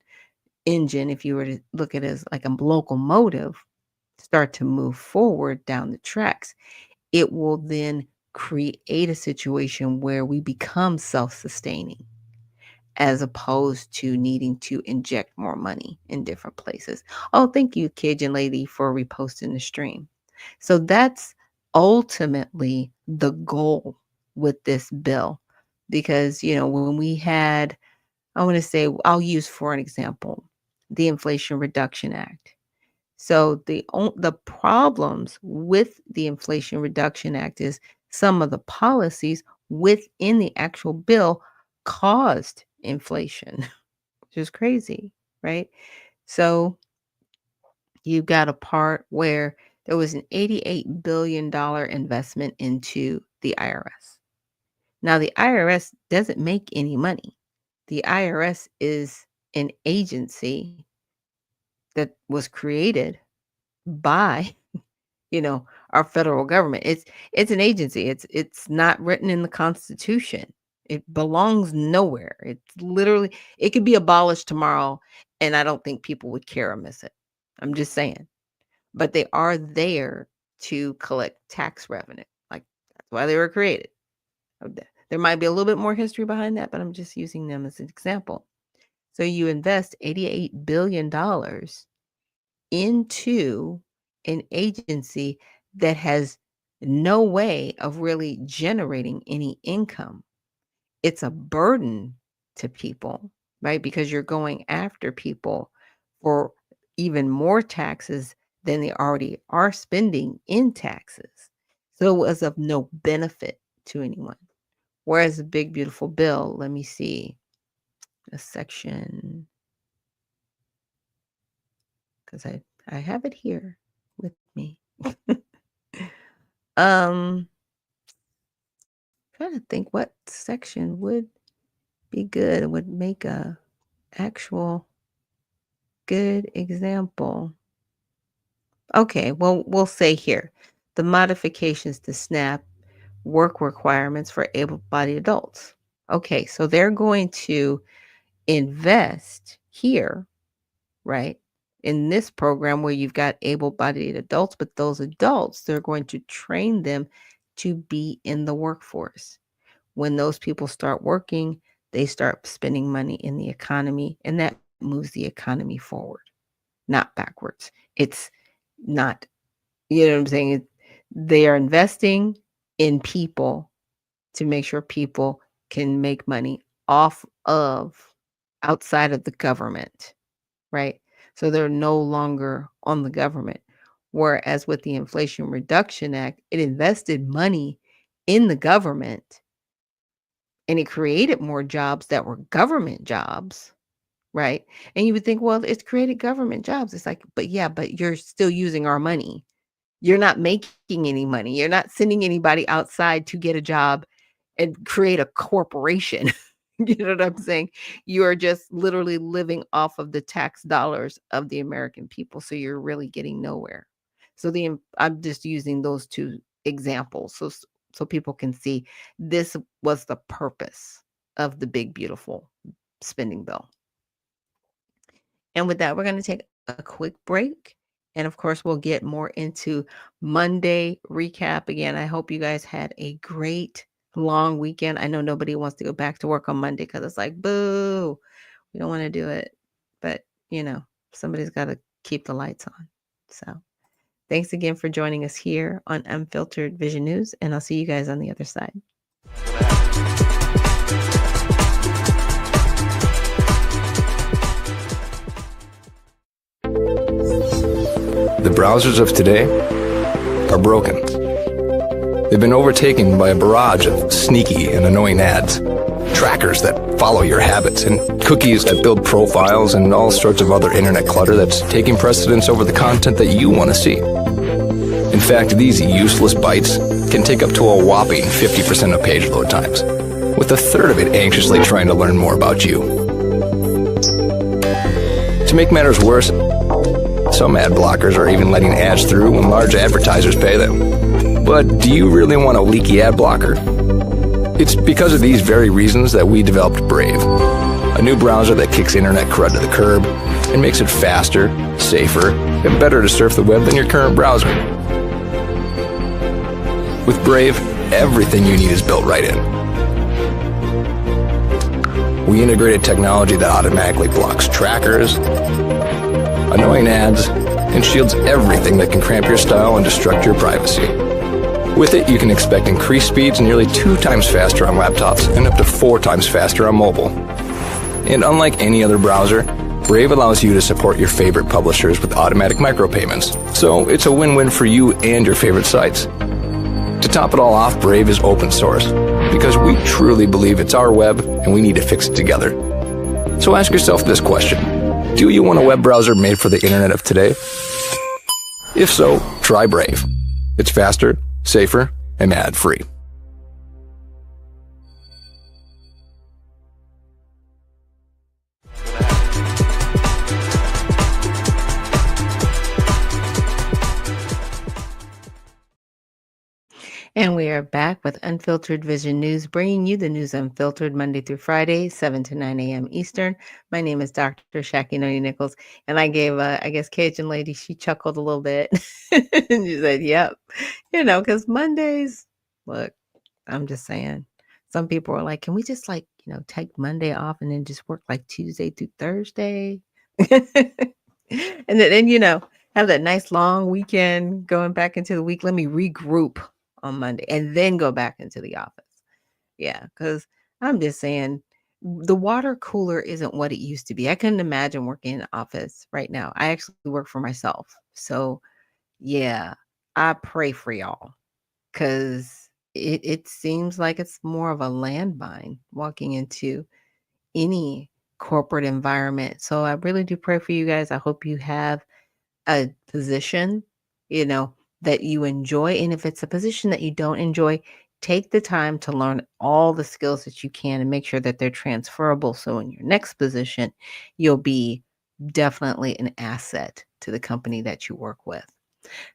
engine, if you were to look at it as like a locomotive, start to move forward down the tracks, it will then create a situation where we become self-sustaining as opposed to needing to inject more money in different places. Oh, thank you, Cajun Lady, for reposting the stream. So that's ultimately the goal with this bill. Because, when we had, I want to say, I'll use for an example, the Inflation Reduction Act. So the problems with the Inflation Reduction Act is some of the policies within the actual bill caused inflation, which is crazy, right? So you've got a part where there was an $88 billion investment into the IRS. Now, the IRS doesn't make any money. The IRS is an agency that was created by our federal government. It's an agency. It's not written in the Constitution. It belongs nowhere. It's literally, it could be abolished tomorrow, and I don't think people would care or miss it. I'm just saying. But they are there to collect tax revenue. Like, that's why they were created. There might be a little bit more history behind that, but I'm just using them as an example. So you invest $88 billion into an agency that has no way of really generating any income. It's a burden to people, right? Because you're going after people for even more taxes than they already are spending in taxes. So it was of no benefit to anyone. Whereas the big, beautiful bill, let me see a section, because I have it here with me. um Trying to think what section would be good and would make a actual good example. Okay, well, we'll say here the modifications to SNAP work requirements for able-bodied adults. Okay, so they're going to invest here, right, in this program where you've got able-bodied adults, but those adults, they're going to train them to be in the workforce. When those people start working, they start spending money in the economy, and that moves the economy forward, not backwards. It's not, you know what I'm saying? They are investing in people to make sure people can make money off of outside of the government, right? So they're no longer on the government. Whereas with the Inflation Reduction Act, it invested money in the government and it created more jobs that were government jobs, right? And you would think, well, it's created government jobs. It's like, but yeah, but you're still using our money. You're not making any money. You're not sending anybody outside to get a job and create a corporation. You know what I'm saying? You are just literally living off of the tax dollars of the American people. So you're really getting nowhere. So I'm just using those two examples so people can see this was the purpose of the big beautiful spending bill. And with that, we're going to take a quick break. And of course, we'll get more into Monday recap again. I hope you guys had a great long weekend. I know nobody wants to go back to work on Monday because it's like, boo, we don't want to do it. But, somebody's got to keep the lights on. So thanks again for joining us here on Unfiltered Vision News. And I'll see you guys on the other side. The browsers of today are broken. They've been overtaken by a barrage of sneaky and annoying ads, trackers that follow your habits, and cookies that build profiles, and all sorts of other internet clutter that's taking precedence over the content that you want to see. In fact, these useless bites can take up to a whopping 50% of page load times, with a third of it anxiously trying to learn more about you. To make matters worse, some ad blockers are even letting ads through when large advertisers pay them. But do you really want a leaky ad blocker? It's because of these very reasons that we developed Brave, a new browser that kicks internet crud to the curb and makes it faster, safer, and better to surf the web than your current browser. With Brave, everything you need is built right in. We integrated technology that automatically blocks trackers, annoying ads, and shields everything that can cramp your style and destruct your privacy. With it, you can expect increased speeds nearly 2 times faster on laptops and up to 4 times faster on mobile. And unlike any other browser, Brave allows you to support your favorite publishers with automatic micropayments, so it's a win-win for you and your favorite sites. To top it all off, Brave is open source, because we truly believe it's our web and we need to fix it together. So ask yourself this question: do you want a web browser made for the internet of today? If so, try Brave. It's faster, safer, and ad-free. And we are back with Unfiltered Vision News, bringing you the news unfiltered Monday through Friday, 7 to 9 a.m. Eastern. My name is Dr. Ashaki Noni Nichols, and I gave, I guess, Cajun lady, she chuckled a little bit. And she said, yep, because Mondays, look, I'm just saying, some people are like, can we just take Monday off and then just work like Tuesday through Thursday? And then, have that nice long weekend going back into the week. Let me regroup on Monday and then go back into the office. Yeah, because I'm just saying the water cooler isn't what it used to be. I couldn't imagine working in the office right now. I actually work for myself. So yeah, I pray for y'all because it seems like it's more of a landmine walking into any corporate environment. So I really do pray for you guys. I hope you have a position, that you enjoy. And if it's a position that you don't enjoy, take the time to learn all the skills that you can and make sure that they're transferable. So in your next position, you'll be definitely an asset to the company that you work with.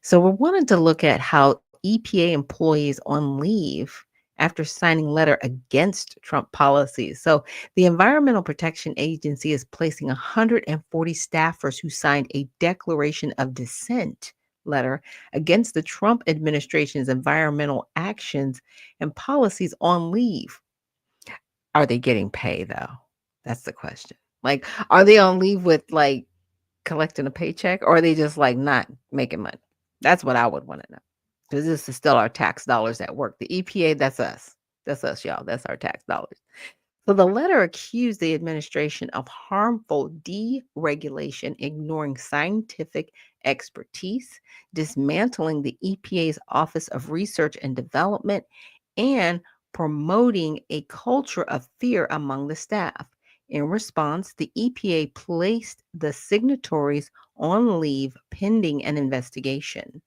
So we wanted to look at how EPA employees on leave after signing letter against Trump policies. So the Environmental Protection Agency is placing 140 staffers who signed a declaration of dissent letter against the Trump administration's environmental actions and policies on leave. Are they getting paid though? That's the question. Like, are they on leave with collecting a paycheck, or are they just not making money? That's what I would want to know. Because this is still our tax dollars at work. The EPA, that's us. That's us, y'all. That's our tax dollars. So the letter accused the administration of harmful deregulation, ignoring scientific expertise, dismantling the EPA's Office of Research and Development, and promoting a culture of fear among the staff. In response, the EPA placed the signatories on leave pending an investigation.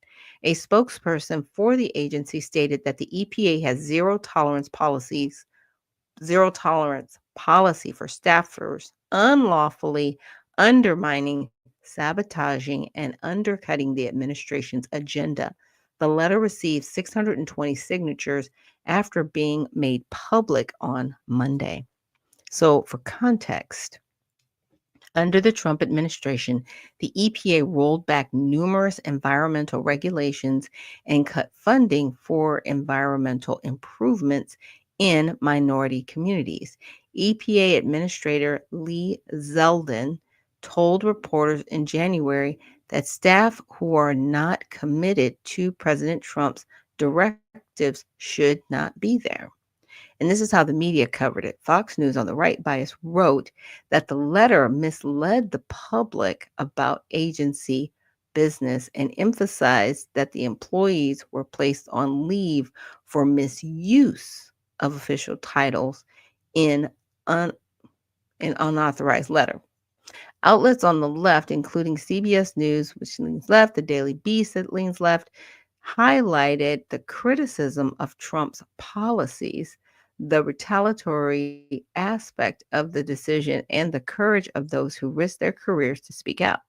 A spokesperson for the agency stated that the EPA has zero tolerance policy for staffers unlawfully undermining, sabotaging, and undercutting the administration's agenda. The letter received 620 signatures after being made public on Monday. So, for context, under the Trump administration, the EPA rolled back numerous environmental regulations and cut funding for environmental improvements in minority communities. EPA Administrator Lee Zeldin told reporters in January that staff who are not committed to President Trump's directives should not be there. And this is how the media covered it. Fox News, on the right bias, wrote that the letter misled the public about agency business and emphasized that the employees were placed on leave for misuse of official titles in an unauthorized letter. Outlets on the left, including CBS News, which leans left, the Daily Beast, that leans left, highlighted the criticism of Trump's policies, the retaliatory aspect of the decision, and the courage of those who risk their careers to speak out.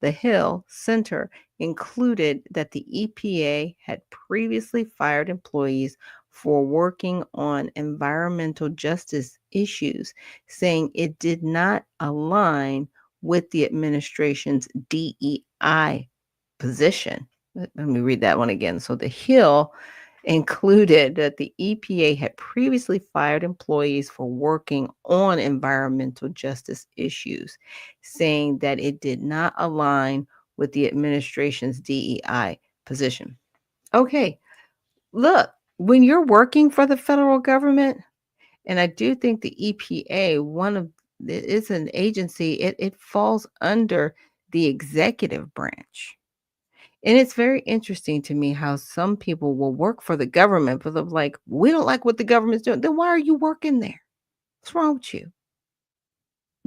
The Hill Center included that the EPA had previously fired employees for working on environmental justice issues, saying it did not align with the administration's DEI position. Let me read that one again. So the Hill included that the EPA had previously fired employees for working on environmental justice issues, saying that it did not align with the administration's DEI position. Okay, look, when you're working for the federal government, and I do think the EPA, it's an agency, it falls under the executive branch. And it's very interesting to me how some people will work for the government, but they're like, we don't like what the government's doing. Then why are you working there? What's wrong with you?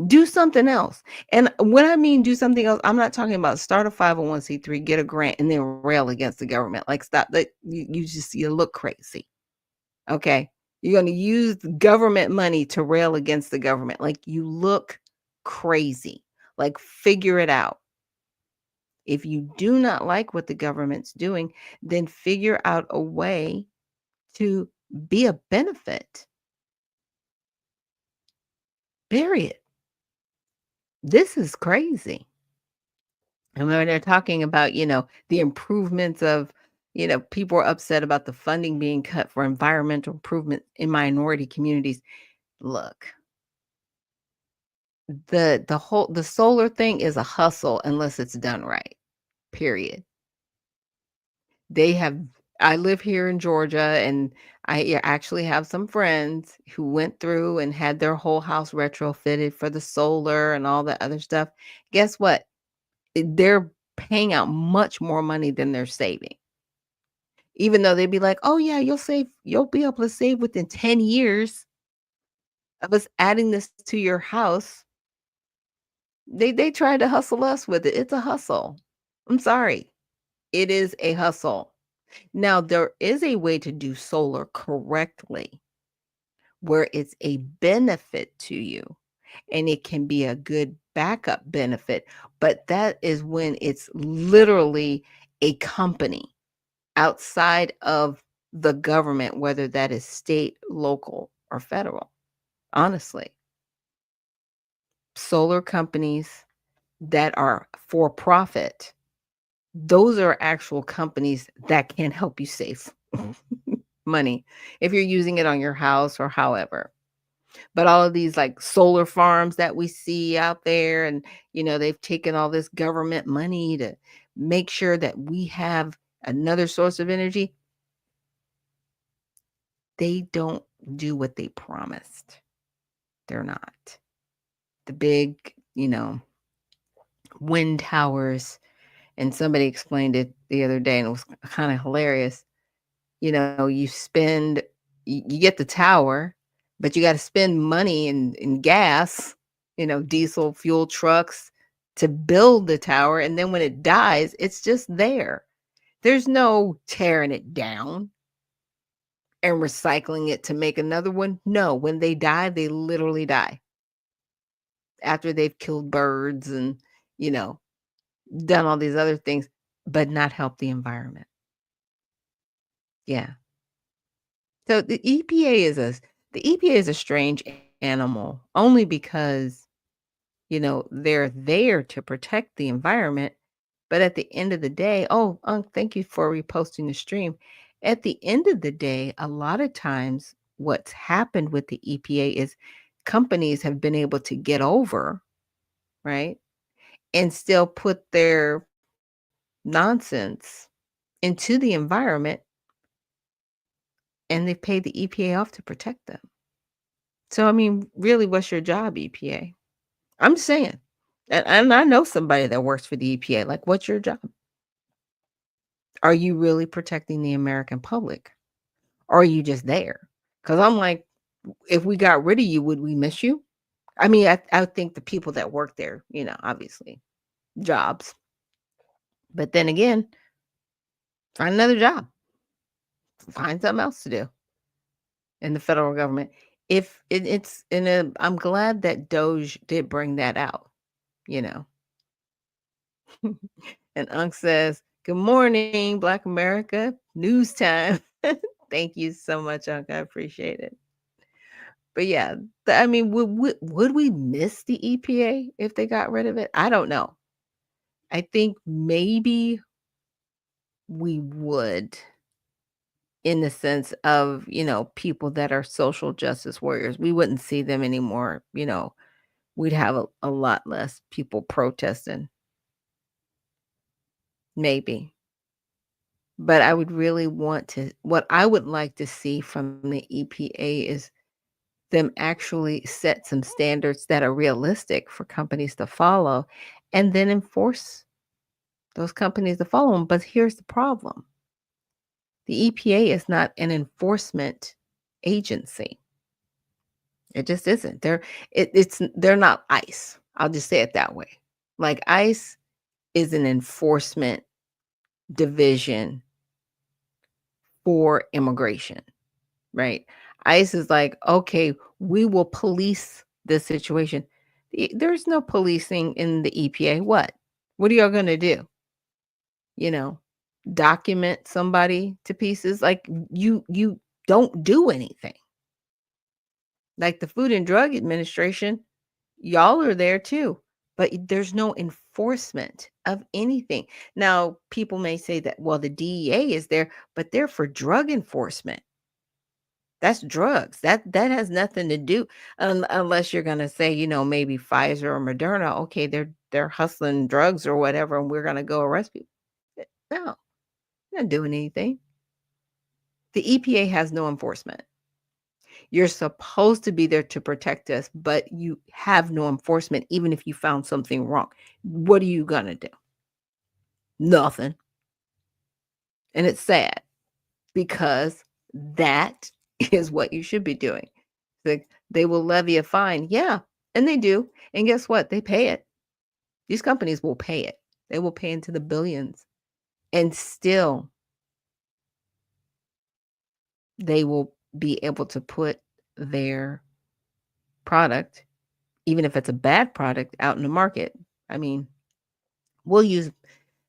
Do something else. And when I mean do something else, I'm not talking about start a 501c3, get a grant, and then rail against the government. Like, stop that. You look crazy. Okay. You're going to use government money to rail against the government. Like, you look crazy. Like, figure it out. If you do not like what the government's doing, then figure out a way to be a benefit. Period. This is crazy. And when they're talking about, the improvements of, people are upset about the funding being cut for environmental improvement in minority communities. Look, the solar thing is a hustle unless it's done right. Period. I live here in Georgia, and I actually have some friends who went through and had their whole house retrofitted for the solar and all that other stuff. Guess what? They're paying out much more money than they're saving. Even though they'd be like, "Oh yeah, you'll be able to save within 10 years of us adding this to your house." They tried to hustle us with it. It's a hustle. I'm sorry. It is a hustle. Now, there is a way to do solar correctly where it's a benefit to you and it can be a good backup benefit, but that is when it's literally a company outside of the government, whether that is state, local, or federal. Honestly, solar companies that are for profit, those are actual companies that can help you save money if you're using it on your house or however. But all of these like solar farms that we see out there, and they've taken all this government money to make sure that we have another source of energy. They don't do what they promised. They're not. The big, wind towers, and somebody explained it the other day, and it was kind of hilarious. You spend, you get the tower, but you got to spend money in gas, diesel fuel trucks to build the tower. And then when it dies, it's just there. There's no tearing it down and recycling it to make another one. No, when they die, they literally die after they've killed birds and, you know, done all these other things, but not help the environment. Yeah. So the EPA is a strange animal only because, they're there to protect the environment. But at the end of the day, oh, thank you for reposting the stream. At the end of the day, a lot of times what's happened with the EPA is companies have been able to get over, right? And still put their nonsense into the environment, and they pay the EPA off to protect them. So, I mean, really, what's your job, EPA? I'm saying, and I know somebody that works for the EPA. Like, what's your job? Are you really protecting the American public? Or are you just there? Because I'm like, if we got rid of you, would we miss you? I mean, I think the people that work there, obviously, jobs. But then again, find another job, find something else to do in the federal government. If it's in a, I'm glad that Doge did bring that out, you know. And Unc says, "Good morning, Black America. News time." Thank you so much, Unc. I appreciate it. But yeah, I mean, would we miss the EPA if they got rid of it? I don't know. I think maybe we would, in the sense of, people that are social justice warriors. We wouldn't see them anymore. We'd have a lot less people protesting, maybe. But I would really what I would like to see from the EPA is them actually set some standards that are realistic for companies to follow and then enforce those companies to follow them. But here's the problem. The EPA is not an enforcement agency. It just isn't. They're not ICE. I'll just say it that way. Like ICE is an enforcement division for immigration, right? ICE is like, okay, we will police this situation. There's no policing in the EPA. What are y'all going to do? You know, document somebody to pieces? Like you don't do anything. Like the Food and Drug Administration, y'all are there too, but there's no enforcement of anything. Now, people may say that, well, the DEA is there, but they're for drug enforcement. That's drugs. That has nothing to do, unless you're gonna say, maybe Pfizer or Moderna. Okay, they're hustling drugs or whatever, and we're gonna go arrest people. No, they're not doing anything. The EPA has no enforcement. You're supposed to be there to protect us, but you have no enforcement, even if you found something wrong. What are you gonna do? Nothing. And it's sad because that is what you should be doing. They will levy a fine. Yeah, and they do. And guess what? They pay it. These companies will pay it. They will pay into the billions. And still, they will be able to put their product, even if it's a bad product, out in the market. I mean, we'll use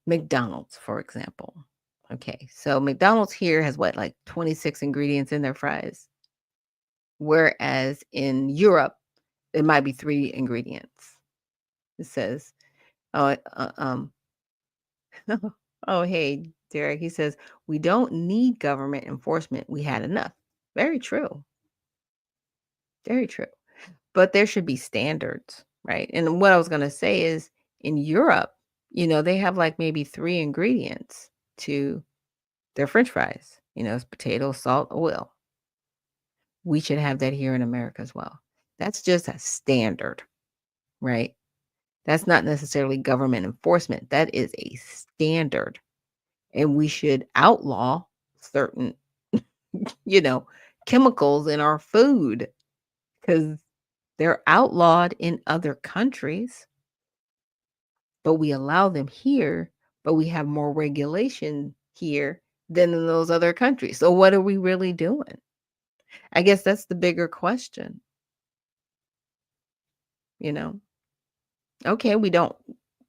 McDonald's, for example. Okay, so McDonald's here has like 26 ingredients in their fries. Whereas in Europe, it might be 3 ingredients. It says, oh, oh, hey, Derek, he says, we don't need government enforcement. We had enough. Very true. Very true. But there should be standards, right? And what I was going to say is in Europe, they have like maybe 3 ingredients to their French fries. It's potato, salt, oil. we should have that here in America as well. That's just a standard, right? That's not necessarily government enforcement. That is a standard. And we should outlaw certain, you know, chemicals in our food because they're outlawed in other countries, but we allow them here, but we have more regulation here than in those other countries. So what are we really doing? I guess that's the bigger question, you know. Okay, we don't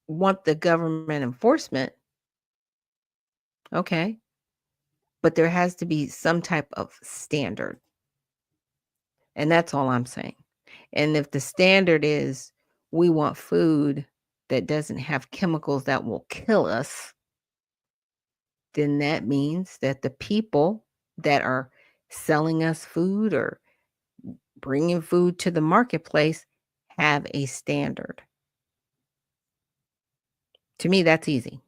want the government enforcement. Okay, but there has to be some type of standard. And that's all I'm saying. And if the standard is we want food that doesn't have chemicals that will kill us, then that means that the people that are selling us food or bringing food to the marketplace have a standard. To me, that's easy.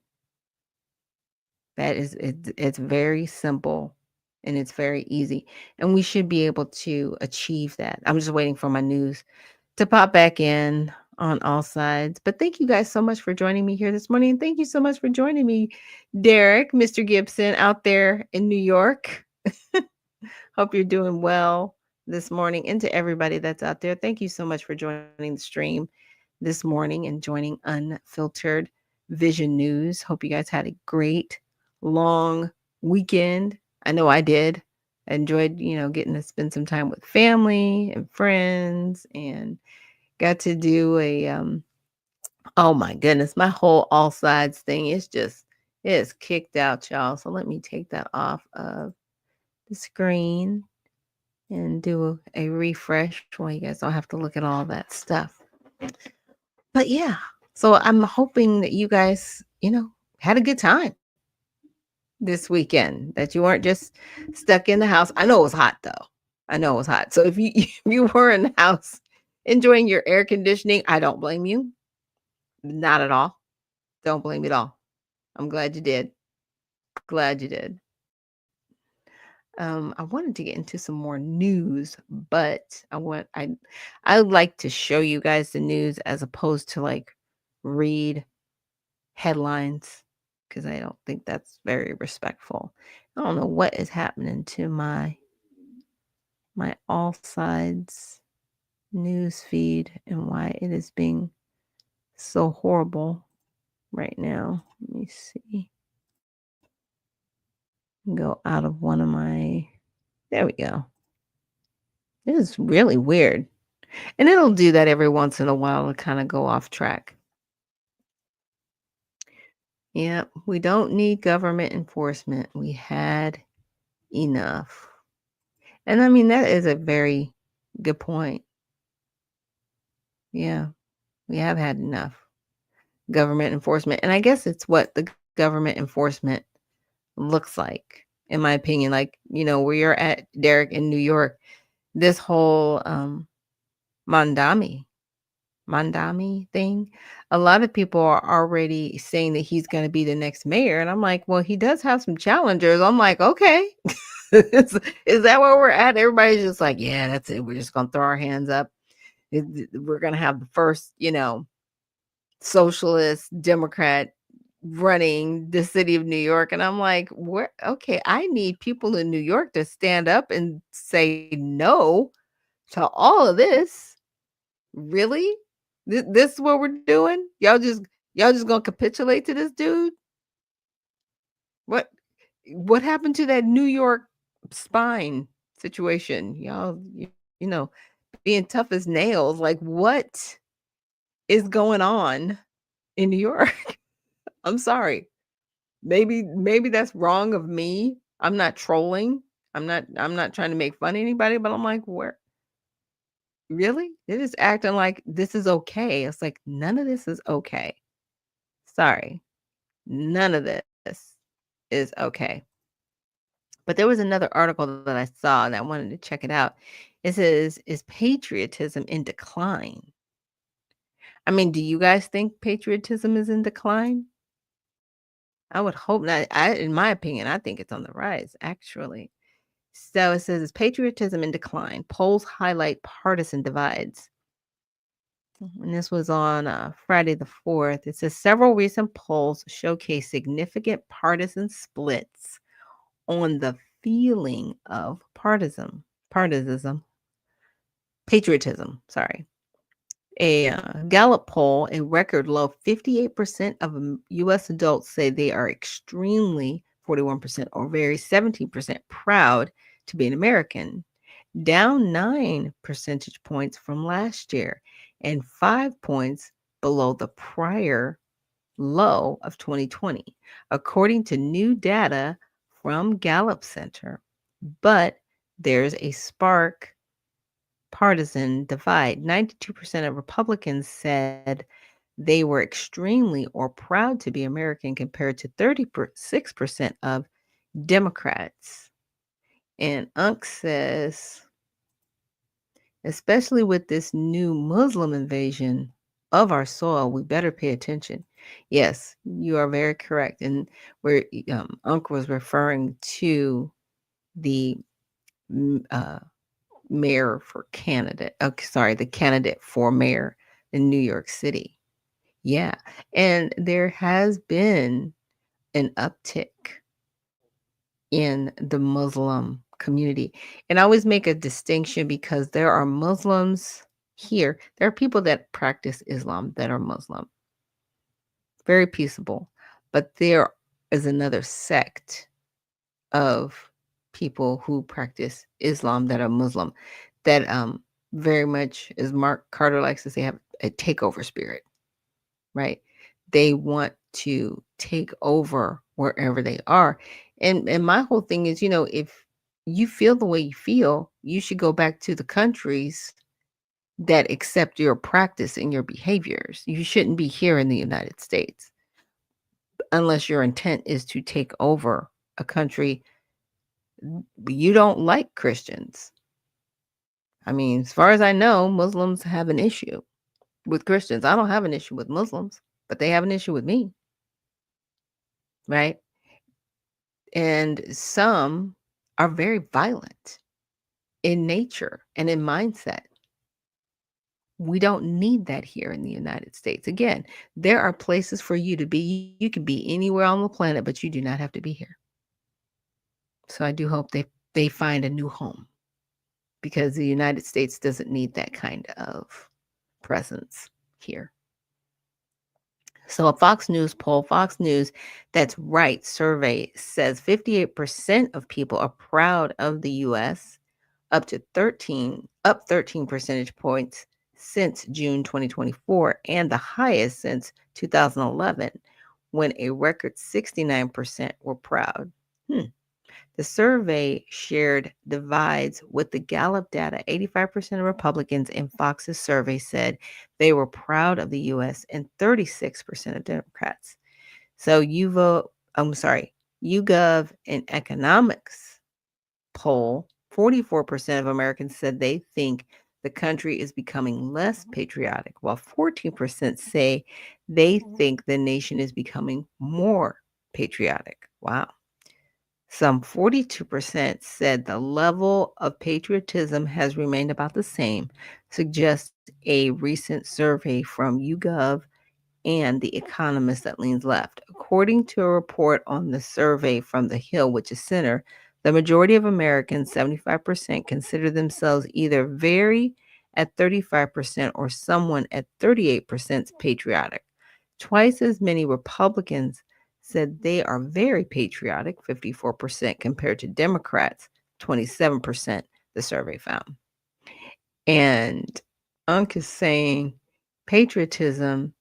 That is, it's very simple and it's very easy. And we should be able to achieve that. I'm just waiting for my news to pop back in on all sides. But thank you guys so much for joining me here this morning. And thank you so much for joining me, Derek, Mr. Gibson, out there in New York. Hope you're doing well this morning. And to everybody that's out there, thank you so much for joining the stream this morning and joining Unfiltered Vision News. Hope you guys had a great long weekend. I know I did. I enjoyed, getting to spend some time with family and friends and got to do oh my goodness, my whole all sides thing it's kicked out, y'all. So let me take that off of the screen and do a refresh while you guys don't have to look at all that stuff. But yeah, so I'm hoping that you guys, had a good time this weekend, that you weren't just stuck in the house. I know it was hot though. I know it was hot. So if you if you were in the house enjoying your air conditioning, I don't blame you. Not at all. Don't blame me at all. I'm glad you did. Glad you did. I wanted to get into some more news, but I would like to show you guys the news as opposed to like read headlines because I don't think that's very respectful. I don't know what is happening to my all sides news feed and why it is being so horrible right now. Let me see. Go out of one of my. There we go. It is really weird. And it'll do that every once in a while to kind of go off track. Yeah, we don't need government enforcement. We had enough. And I mean, that is a very good point. Yeah, we have had enough government enforcement. And I guess it's what the government enforcement looks like, in my opinion. Like, where you're at, Derek, in New York, this whole Mandami thing, a lot of people are already saying that he's going to be the next mayor. And I'm like, well, he does have some challengers. I'm like, okay. is that where we're at? Everybody's just like, yeah, that's it. We're just going to throw our hands up. We're going to have the first, socialist Democrat running the city of New York. And I'm like, where? Okay, I need people in New York to stand up and say no to all of this. Really? This is what we're doing? Y'all just gonna capitulate to this dude? What what happened to that New York spine situation? Y'all, you know, being tough as nails. Like, what is going on in New York? I'm sorry. Maybe that's wrong of me. I'm not trolling. I'm not trying to make fun of anybody, but I'm like, where really? They're just acting like this is okay. It's like none of this is okay. Sorry. None of this is okay. But there was another article that I saw and I wanted to check it out. It says, is patriotism in decline? I mean, do you guys think patriotism is in decline? I would hope not. In my opinion, I think it's on the rise, actually. So it says, is patriotism in decline? Polls highlight partisan divides. And this was on Friday the 4th. It says several recent polls showcase significant partisan splits on the feeling of patriotism. Sorry. A Gallup poll, a record low 58% of U.S. adults say they are extremely, 41% or very 17% proud to be an American, down 9 percentage points from last year and 5 points below the prior low of 2020, according to new data from Gallup Center. But there's a spark partisan divide. 92% of Republicans said they were extremely or proud to be American compared to 36% of Democrats. And Unc says, especially with this new Muslim invasion of our soil, we better pay attention. Yes, you are very correct. And where Unc was referring to the mayor for candidate. Sorry, the candidate for mayor in New York City. Yeah. And there has been an uptick in the Muslim community. And I always make a distinction because there are Muslims here. There are people that practice Islam that are Muslim, very peaceable. But there is another sect of people who practice Islam that are Muslim that very much, as Mark Carter likes to say, have a takeover spirit, right? They want to take over wherever they are. And my whole thing is, if you feel the way you feel, you should go back to the countries that accept your practice and your behaviors. You shouldn't be here in the United States unless your intent is to take over a country. You don't like Christians. I mean, as far as I know, Muslims have an issue with Christians. I don't have an issue with Muslims, but they have an issue with me, right? And some are very violent in nature and in mindset. We don't need that here in the United States. Again, there are places for you to be. You can be anywhere on the planet, but you do not have to be here. So I do hope they find a new home, because the United States doesn't need that kind of presence here. So a Fox News poll, Fox News, that's right, survey says 58% of people are proud of the U.S., up 13 percentage points since June 2024, and the highest since 2011, when a record 69% were proud. The survey shared divides with the Gallup data. 85% of Republicans in Fox's survey said they were proud of the U.S., and 36% of Democrats. So YouGov and Economics poll, 44% of Americans said they think the country is becoming less patriotic, while 14% say they think the nation is becoming more patriotic. Wow. Some 42% said the level of patriotism has remained about the same, suggests a recent survey from YouGov and The Economist that leans left. According to a report on the survey from The Hill, which is center, the majority of Americans, 75%, consider themselves either very at 35% or someone at 38% patriotic. Twice as many Republicans said they are very patriotic, 54%, compared to Democrats, 27%, the survey found. And Unc is saying patriotism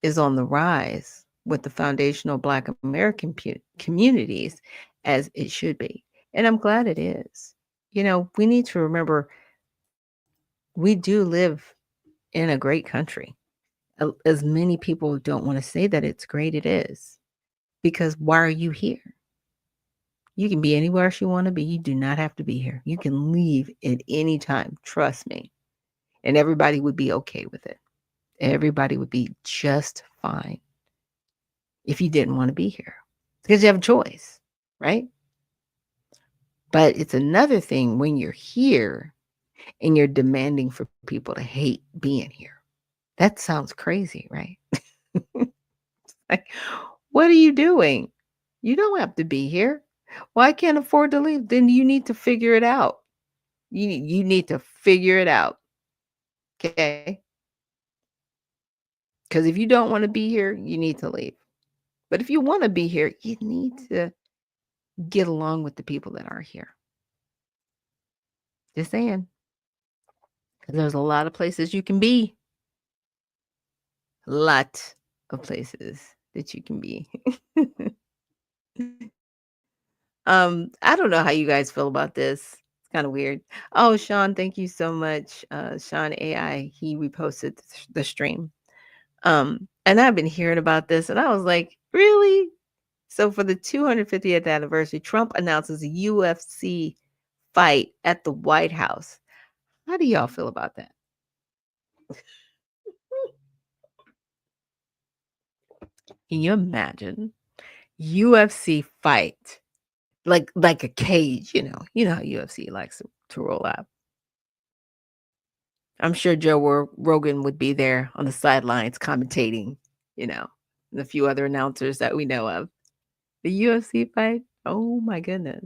is on the rise with the foundational Black American communities, as it should be. And I'm glad it is. We need to remember we do live in a great country. As many people don't want to say that it's great, it is. Because why are you here? You can be anywhere else you want to be. You do not have to be here. You can leave at any time. Trust me. And everybody would be okay with it. Everybody would be just fine if you didn't want to be here, because you have a choice, right? But it's another thing when you're here and you're demanding for people to hate being here. That sounds crazy, right? Like, what are you doing? You don't have to be here. Well, I can't afford to leave. Then you need to figure it out. You need to figure it out. Okay? Because if you don't want to be here, you need to leave. But if you want to be here, you need to get along with the people that are here. Just saying. 'Cause there's a lot of places you can be. Lot of places that you can be. I don't know how you guys feel about this. It's kind of weird. Oh, Sean, thank you so much. Sean AI, he reposted the stream. And I've been hearing about this, and I was like, really? So for the 250th anniversary, Trump announces a UFC fight at the White House. How do y'all feel about that? Can you imagine UFC fight like a cage? You know how UFC likes to roll out. I'm sure Rogan would be there on the sidelines commentating, you know, and a few other announcers that we know of. The UFC fight? Oh my goodness.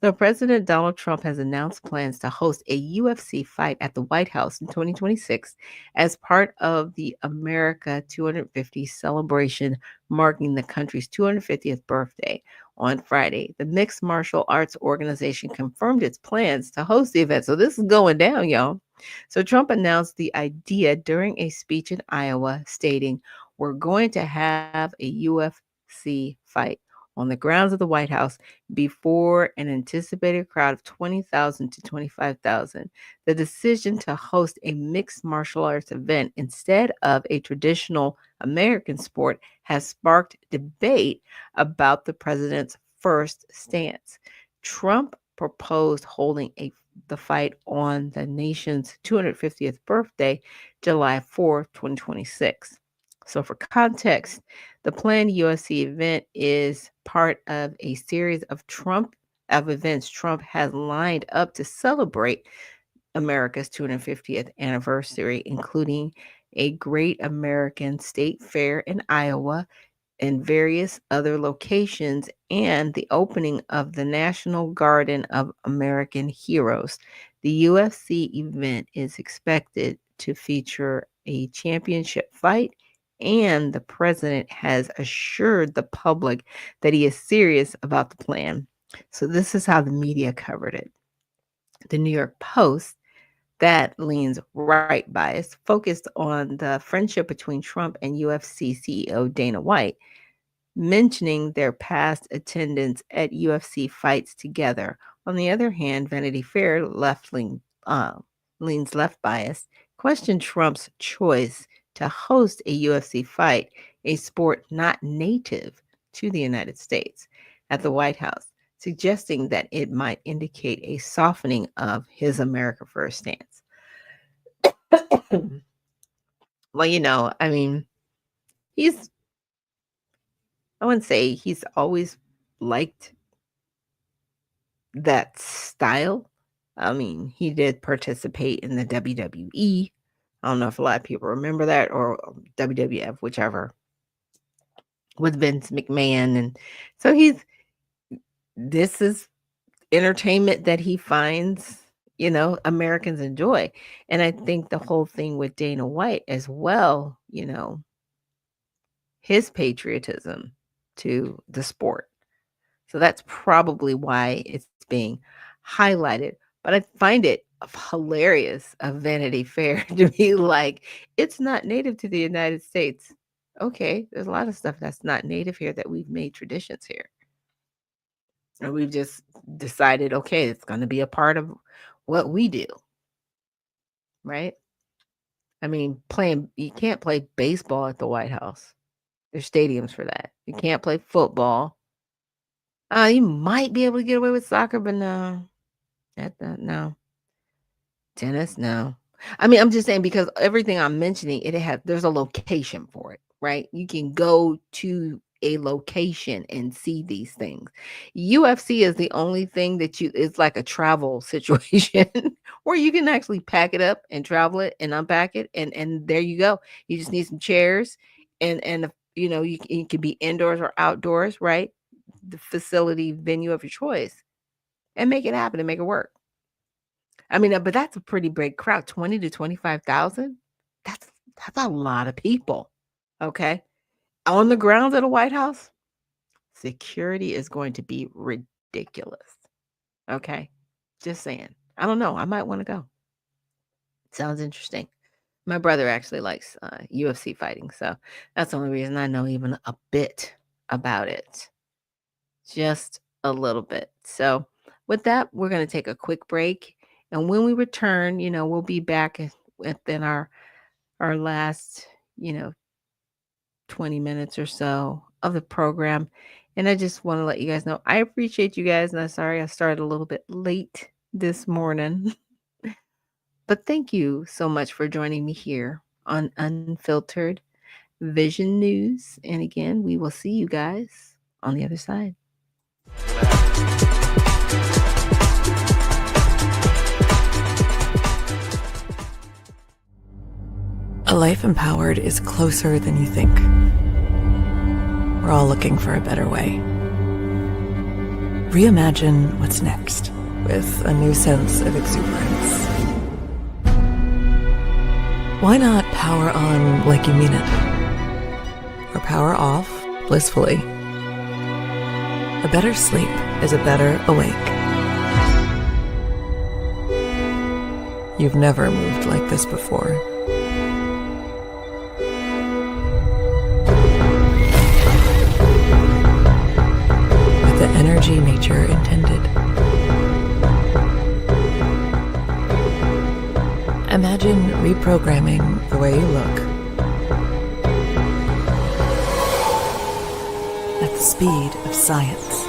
So, President Donald Trump has announced plans to host a UFC fight at the White House in 2026 as part of the America 250 celebration marking the country's 250th birthday. On Friday, the Mixed Martial Arts Organization confirmed its plans to host the event. So, this is going down, y'all. So, Trump announced the idea during a speech in Iowa, stating, "We're going to have a UFC fight on the grounds of the White House before an anticipated crowd of 20,000 to 25,000. The decision to host a mixed martial arts event instead of a traditional American sport has sparked debate about the president's first stance. Trump proposed holding the fight on the nation's 250th birthday, July 4th, 2026. So, for context, the planned UFC event is part of a series of events Trump has lined up to celebrate America's 250th anniversary, including a Great American State Fair in Iowa and various other locations, and the opening of the National Garden of American Heroes. The UFC event is expected to feature a championship fight, and the president has assured the public that he is serious about the plan. So, this is how the media covered it. The New York Post, that leans right bias, focused on the friendship between Trump and UFC CEO Dana White, mentioning their past attendance at UFC fights together. On the other hand, Vanity Fair, leans left bias, questioned Trump's choice to host a UFC fight, a sport not native to the United States, at the White House, suggesting that it might indicate a softening of his America First stance. Well, I mean, he's, I wouldn't say he's always liked that style. I mean, he did participate in the WWE. I don't know if a lot of people remember that, or WWF, whichever, with Vince McMahon. And so this is entertainment that he finds, Americans enjoy. And I think the whole thing with Dana White as well, his patriotism to the sport. So that's probably why it's being highlighted. But I find it hilarious of Vanity Fair to be like, it's not native to the United States. Okay, there's a lot of stuff that's not native here that we've made traditions here. And we've just decided, okay, it's going to be a part of what we do, right? I mean, you can't play baseball at the White House. There's stadiums for that. You can't play football. You might be able to get away with soccer, but no. No. Tennis, no. I mean, I'm just saying because everything I'm mentioning, there's a location for it, right? You can go to a location and see these things. UFC is the only thing that it's like a travel situation where you can actually pack it up and travel it and unpack it, and there you go. You just need some chairs and you can be indoors or outdoors, right? The facility venue of your choice, and make it happen and make it work. I mean, but that's a pretty big crowd, 20 to 25,000. That's that's a lot of people. Okay. On the grounds of the White House, security is going to be ridiculous. Okay. Just saying. I don't know. I might want to go. Sounds interesting. My brother actually likes UFC fighting, so that's the only reason I know even a bit about it. Just a little bit. So, with that, we're going to take a quick break, and when we return, we'll be back within our last, you know, 20 minutes or so of the program. And I just want to let you guys know I appreciate you guys, and I'm sorry I started a little bit late this morning. But thank you so much for joining me here on Unfiltered Vision News. And again, we will see you guys on the other side. A life empowered is closer than you think. We're all looking for a better way. Reimagine what's next with a new sense of exuberance. Why not power on like you mean it? Or power off blissfully? A better sleep is a better awake. You've never moved like this before. With the energy nature intended. Imagine reprogramming the way you look at the speed of science.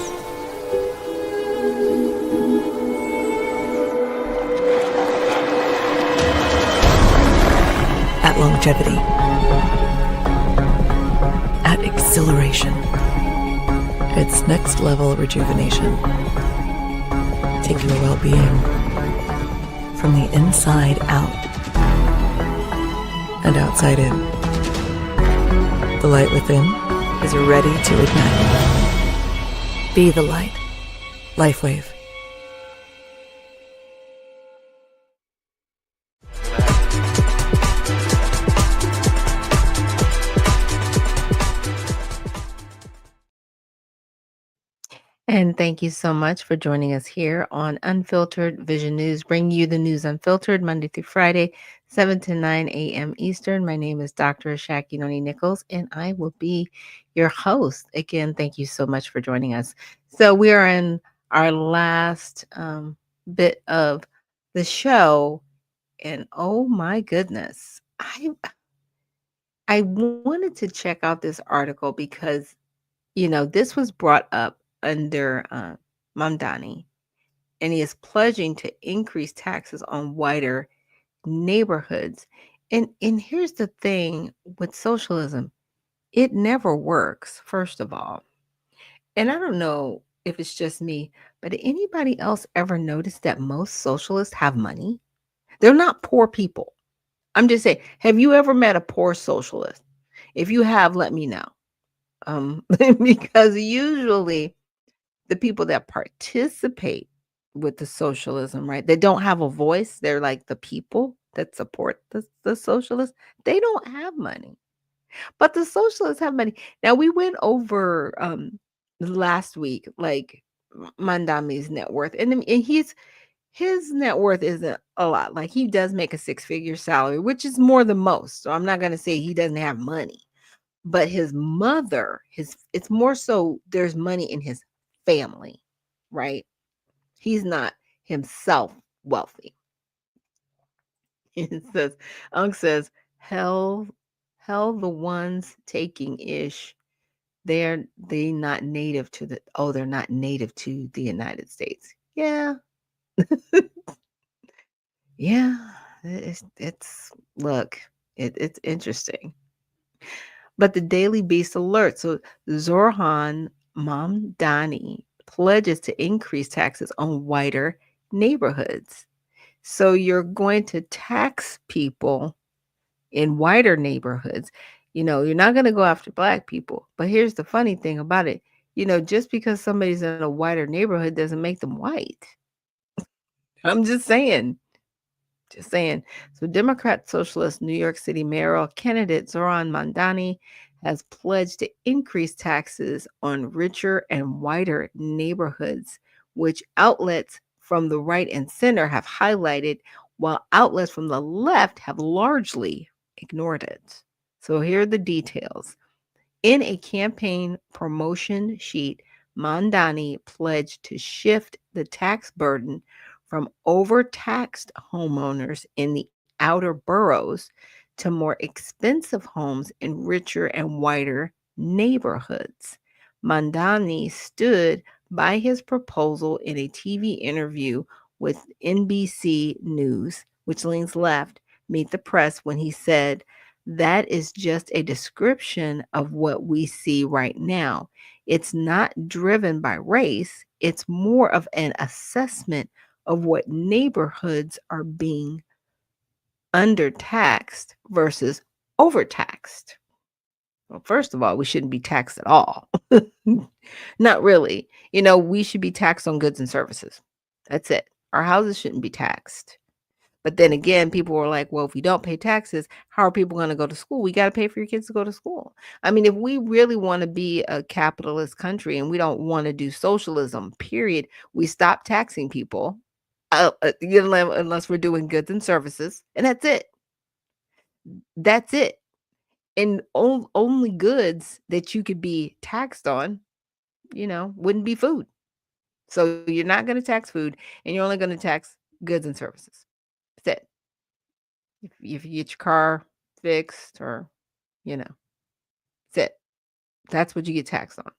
At longevity. At exhilaration. It's next level rejuvenation. Taking your well-being from the inside out and outside in. The light within is ready to ignite. Be the light. LifeWave. And thank you so much for joining us here on Unfiltered Vision News, bringing you the news unfiltered Monday through Friday, 7 to 9 a.m. Eastern. My name is Dr. Ashaki Noni Nichols, and I will be your host. Again, thank you so much for joining us. So we are in our last bit of the show, and oh my goodness, I wanted to check out this article because this was brought up under Mamdani, and he is pledging to increase taxes on whiter neighborhoods. And here's the thing with socialism, it never works, first of all. And I don't know if it's just me, but did anybody else ever notice that most socialists have money? They're not poor people. I'm just saying, have you ever met a poor socialist? If you have, let me know. Because usually the people that participate with the socialism, right? They don't have a voice. They're like the people that support the socialists. They don't have money, but the socialists have money. Now we went over last week, like Mandami's net worth, and his net worth isn't a lot. Like he does make a six-figure salary, which is more than most. So I'm not going to say he doesn't have money. But his mother, it's more so there's money in his family, right? He's not himself wealthy. It says, Unc says, hell the ones taking ish. They not native to they're not native to the United States. Yeah. Yeah. It's look, it's interesting. But the Daily Beast alert. So Zorhan Mamdani pledges to increase taxes on whiter neighborhoods. So you're going to tax people in whiter neighborhoods. You're not going to go after black people. But here's the funny thing about it. Just because somebody's in a whiter neighborhood doesn't make them white. I'm just saying. Just saying. So, Democrat Socialist New York City mayoral candidate Zoran Mandani has pledged to increase taxes on richer and whiter neighborhoods, which outlets from the right and center have highlighted, while outlets from the left have largely ignored it. So, here are the details. In a campaign promotion sheet, Mandani pledged to shift the tax burden from overtaxed homeowners in the outer boroughs to more expensive homes in richer and whiter neighborhoods. Mandani stood by his proposal in a TV interview with NBC News, which leans left, Meet the Press, when he said, "That is just a description of what we see right now. It's not driven by race, it's more of an assessment of what neighborhoods are being undertaxed versus overtaxed." Well, first of all, we shouldn't be taxed at all. Not really. We should be taxed on goods and services. That's it. Our houses shouldn't be taxed. But then again, people were like, well, if you don't pay taxes, how are people going to go to school? We got to pay for your kids to go to school. I mean, if we really want to be a capitalist country and we don't want to do socialism, period, we stop taxing people unless we're doing goods and services. And that's it. That's it. And only goods that you could be taxed on, wouldn't be food. So you're not going to tax food and you're only going to tax goods and services. That's it. If you get your car fixed or, that's it. That's what you get taxed on.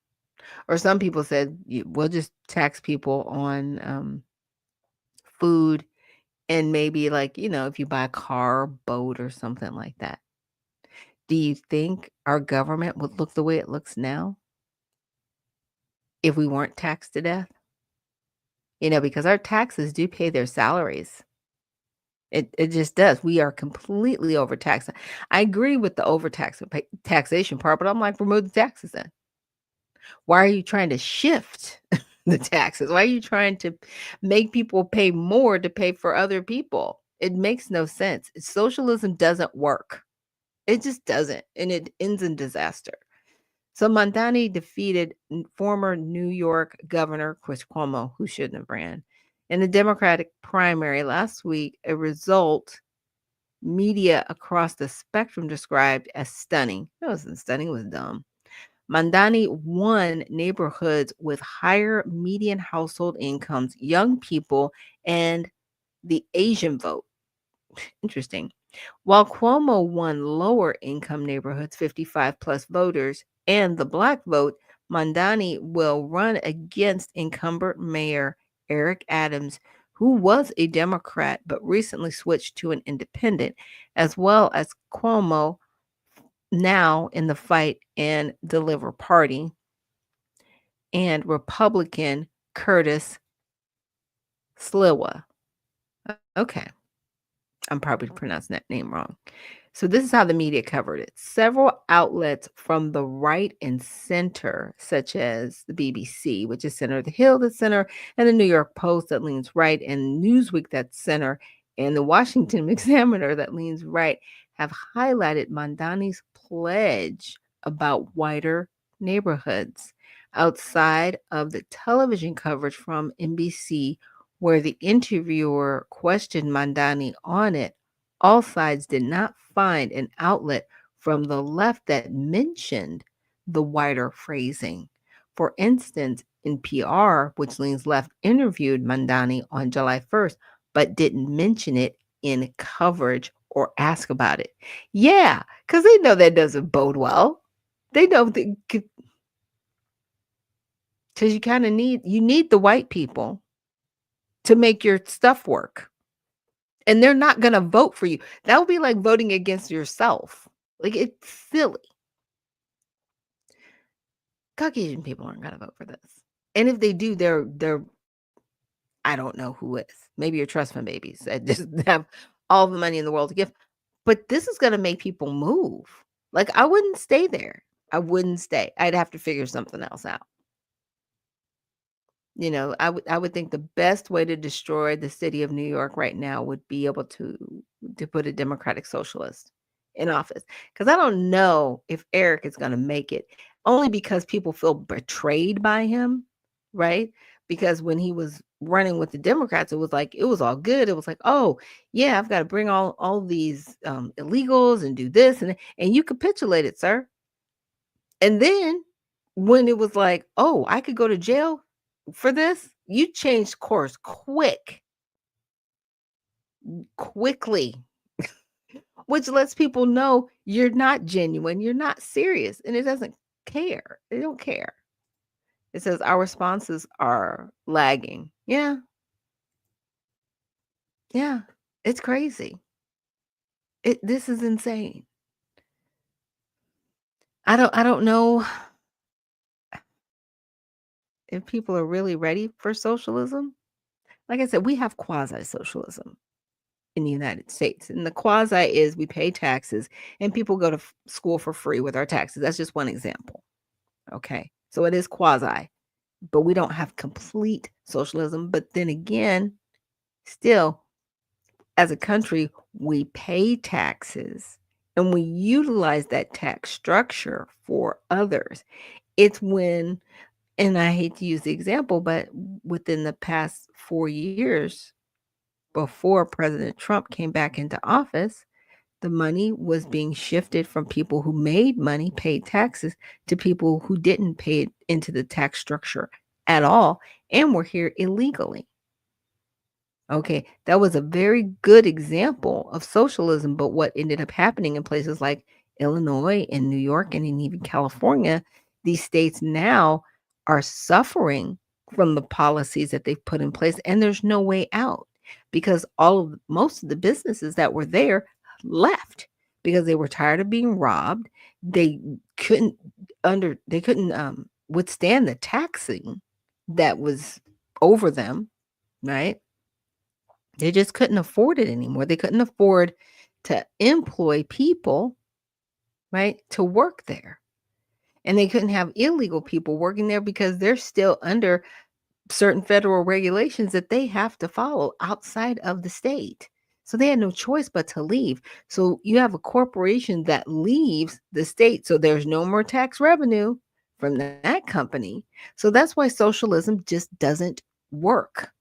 Or some people said, we'll just tax people on food and maybe if you buy a car, boat, or something like that. Do you think our government would look the way it looks now if we weren't taxed to death? Because our taxes do pay their salaries. It just does. We are completely overtaxed. I agree with the taxation part, but I'm like, remove the taxes then. Why are you trying to shift the taxes? Why are you trying to make people pay more to pay for other people? It makes no sense. Socialism doesn't work. It just doesn't. And it ends in disaster. So Mandani defeated former New York Governor Chris Cuomo, who shouldn't have ran, in the Democratic primary last week, a result media across the spectrum described as stunning. It wasn't stunning, it was dumb. Mandani won neighborhoods with higher median household incomes, young people, and the Asian vote. Interesting. While Cuomo won lower income neighborhoods, 55 plus voters, and the black vote, Mandani will run against incumbent Mayor Eric Adams, who was a Democrat but recently switched to an independent, as well as Cuomo, now in the Fight and Deliver Party, and Republican Curtis Sliwa. Okay. I'm probably pronouncing that name wrong. So this is how the media covered it. Several outlets from the right and center, such as the BBC, which is center, the Hill that's center, and the New York Post that leans right, and Newsweek that's center, and the Washington Examiner that leans right, have highlighted Mandani's pledge about whiter neighborhoods. Outside of the television coverage from NBC, where the interviewer questioned Mandani on it, all sides did not find an outlet from the left that mentioned the whiter phrasing. For instance, NPR, which leans left, interviewed Mandani on July 1st, but didn't mention it in coverage or ask about it. Yeah, because they know that doesn't bode well. They know because you kind of need the white people to make your stuff work. And they're not going to vote for you. That would be like voting against yourself. Like, it's silly. Caucasian people aren't going to vote for this. And if they do, they're I don't know who is. Maybe your trust fund babies that just have all the money in the world to give. But this is going to make people move. Like, I wouldn't stay there. I wouldn't stay. I'd have to figure something else out. I would think the best way to destroy the city of New York right now would be able to put a democratic socialist in office. Because I don't know if Eric is going to make it, only because people feel betrayed by him, right? Because when he was running with the Democrats, it was like it was all good. It was like, oh yeah, I've got to bring all these illegals and do this and you capitulated, sir. And then when it was like, oh, I could go to jail for this, you changed course quickly, which lets people know you're not genuine, you're not serious, and it doesn't care. They don't care. It says our responses are lagging. Yeah. Yeah. It's crazy. This is insane. I don't know if people are really ready for socialism. Like I said, we have quasi-socialism in the United States. And the quasi is we pay taxes and people go to school for free with our taxes. That's just one example. Okay. So it is quasi, but we don't have complete socialism. But then again, still, as a country, we pay taxes and we utilize that tax structure for others. It's when, and I hate to use the example, but within the past 4 years, before President Trump came back into office, the money was being shifted from people who made money, paid taxes, to people who didn't pay it into the tax structure at all and were here illegally. Okay, that was a very good example of socialism, but what ended up happening in places like Illinois and New York and even California, these states now are suffering from the policies that they've put in place, and there's no way out because most of the businesses that were there left because they were tired of being robbed. They couldn't withstand the taxing that was over them, right? They just couldn't afford it anymore. They couldn't afford to employ people, right, to work there. And they couldn't have illegal people working there because they're still under certain federal regulations that they have to follow outside of the state. So they had no choice but to leave. So you have a corporation that leaves the state. So there's no more tax revenue from that company. So that's why socialism just doesn't work.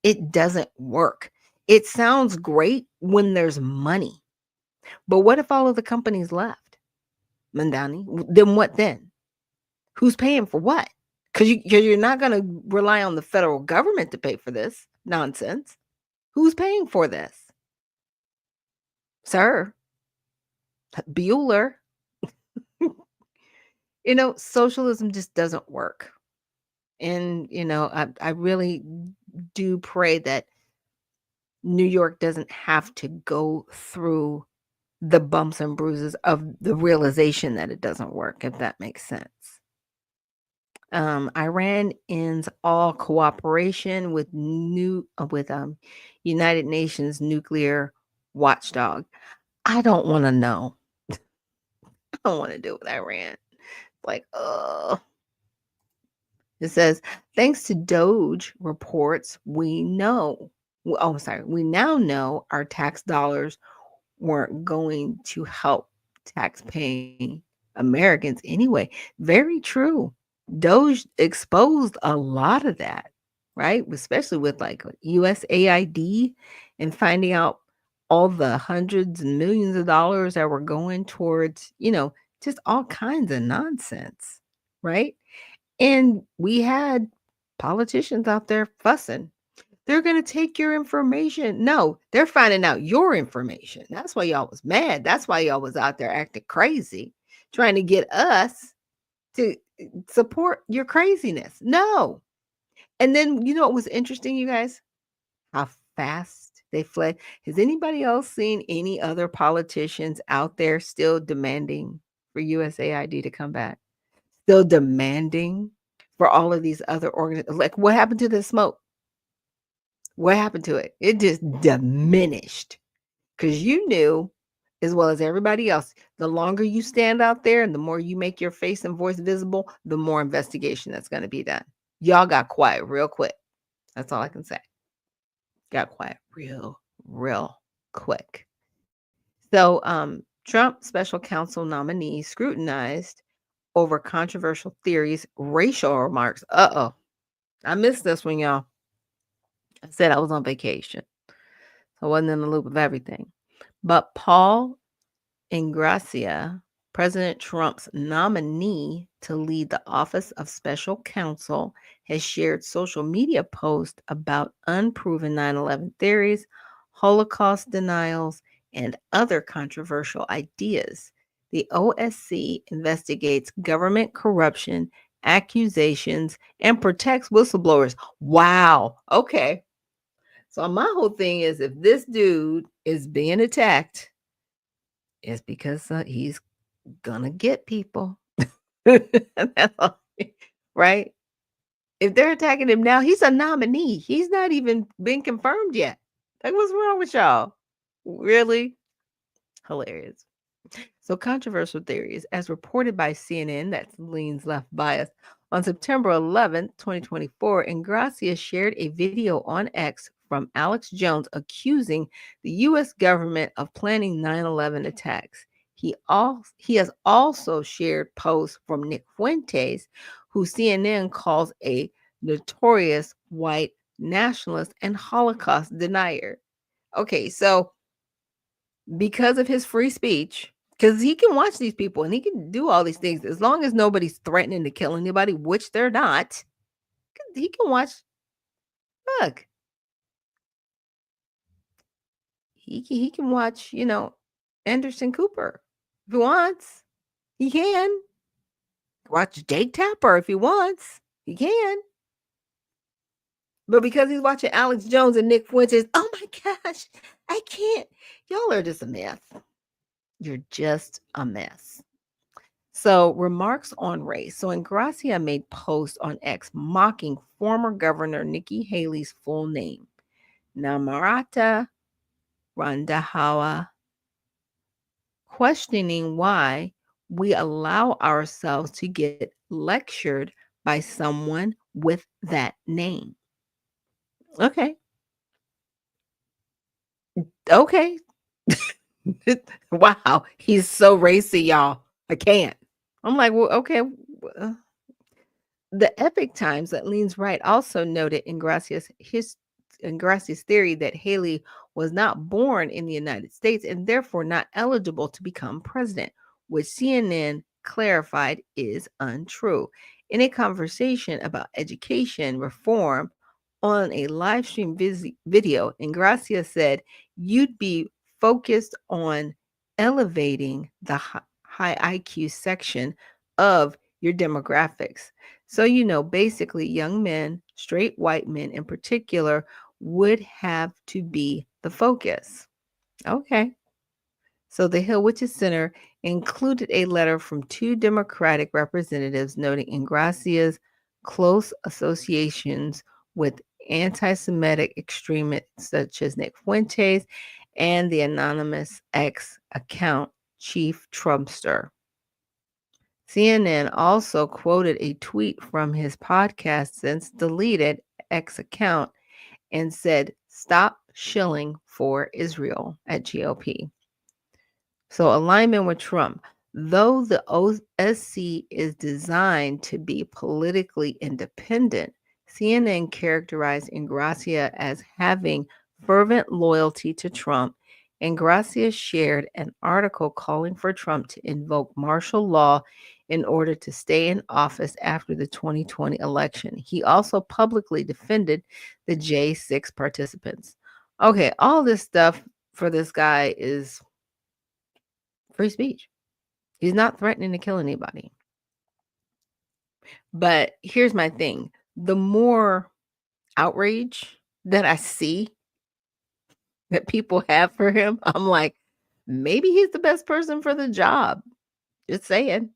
It doesn't work. It sounds great when there's money. But what if all of the companies left, Mandani? Then what then? Who's paying for what? Because you're not going to rely on the federal government to pay for this nonsense. Who's paying for this? Sir, Bueller. Socialism just doesn't work. And, I really do pray that New York doesn't have to go through the bumps and bruises of the realization that it doesn't work, if that makes sense. Iran ends all cooperation with United Nations nuclear watchdog. I don't want to know. I don't want to deal with Iran. Like, it says, thanks to Doge reports, we now know our tax dollars weren't going to help tax-paying Americans anyway. Very true. Doge exposed a lot of that, right? Especially with like USAID and finding out all the hundreds and millions of dollars that were going towards, just all kinds of nonsense, right? And we had politicians out there fussing. They're going to take your information. No, they're finding out your information. That's why y'all was mad. That's why y'all was out there acting crazy, trying to get us to support your craziness. No. And then, what was interesting, you guys? How fast they fled. Has anybody else seen any other politicians out there still demanding for USAID to come back? still demanding for all of these other organizations. Like, what happened to the smoke? What happened to it? It just diminished because you knew, as well as everybody else, the longer you stand out there and the more you make your face and voice visible, the more investigation that's going to be done. Y'all got quiet real quick. That's all I can say. Got quiet real quick. So, Trump special counsel nominee scrutinized over controversial theories, racial remarks. Uh-oh. I missed this one, y'all. I said I was on vacation. So I wasn't in the loop of everything. But Paul Ingracia, President Trump's nominee to lead the Office of Special Counsel, has shared social media posts about unproven 9/11 theories, Holocaust denials, and other controversial ideas. The OSC investigates government corruption, accusations, and protects whistleblowers. Wow. Okay. So my whole thing is if this dude is being attacked, it's because he's gonna get people. That's all, right? If they're attacking him now, he's a nominee. He's not even been confirmed yet. Like, what's wrong with y'all? Really? Hilarious. So, controversial theories, as reported by CNN, that leans left bias. On September 11th, 2024, Ingracia shared a video on X from Alex Jones accusing the U.S. government of planning 9/11 attacks. He has also shared posts from Nick Fuentes, who CNN calls a notorious white nationalist and Holocaust denier. Okay, so because of his free speech, because he can watch these people and he can do all these things as long as nobody's threatening to kill anybody, which they're not. He can watch. Look, he can watch. Anderson Cooper if he wants. He can watch Jake Tapper if he wants. He can. But because he's watching Alex Jones and Nick Fuentes, oh my gosh, I can't. Y'all are just a mess. You're just a mess. So, remarks on race. So, Ingracia made posts on X mocking former Governor Nikki Haley's full name, Namarata Randhawa, questioning why we allow ourselves to get lectured by someone with that name. Okay. Okay. Wow. He's so racy, y'all. I can't. I'm like, well, okay. The Epic Times that leans right also noted Ingracia's theory that Haley was not born in the United States and therefore not eligible to become president, which CNN clarified is untrue. In a conversation about education reform on a live stream video, Ingracia said, "You'd be focused on elevating the high IQ section of your demographics. So, basically, young men, straight white men in particular, would have to be the focus." Okay. So, the Hill Witches Center included a letter from two Democratic representatives noting Ingracia's close associations with anti Semitic extremists such as Nick Fuentes and the anonymous X account Chief Trumpster. CNN also quoted a tweet from his podcast since deleted X account and said, "Stop shilling for Israel" at GOP. So alignment with Trump. Though the OSC is designed to be politically independent, CNN characterized Ingracia as having fervent loyalty to Trump. Ingracia shared an article calling for Trump to invoke martial law in order to stay in office after the 2020 election. He also publicly defended the J6 participants. Okay, all this stuff for this guy is free speech. He's not threatening to kill anybody. But here's my thing. The more outrage that I see that people have for him, I'm like, maybe he's the best person for the job. Just saying.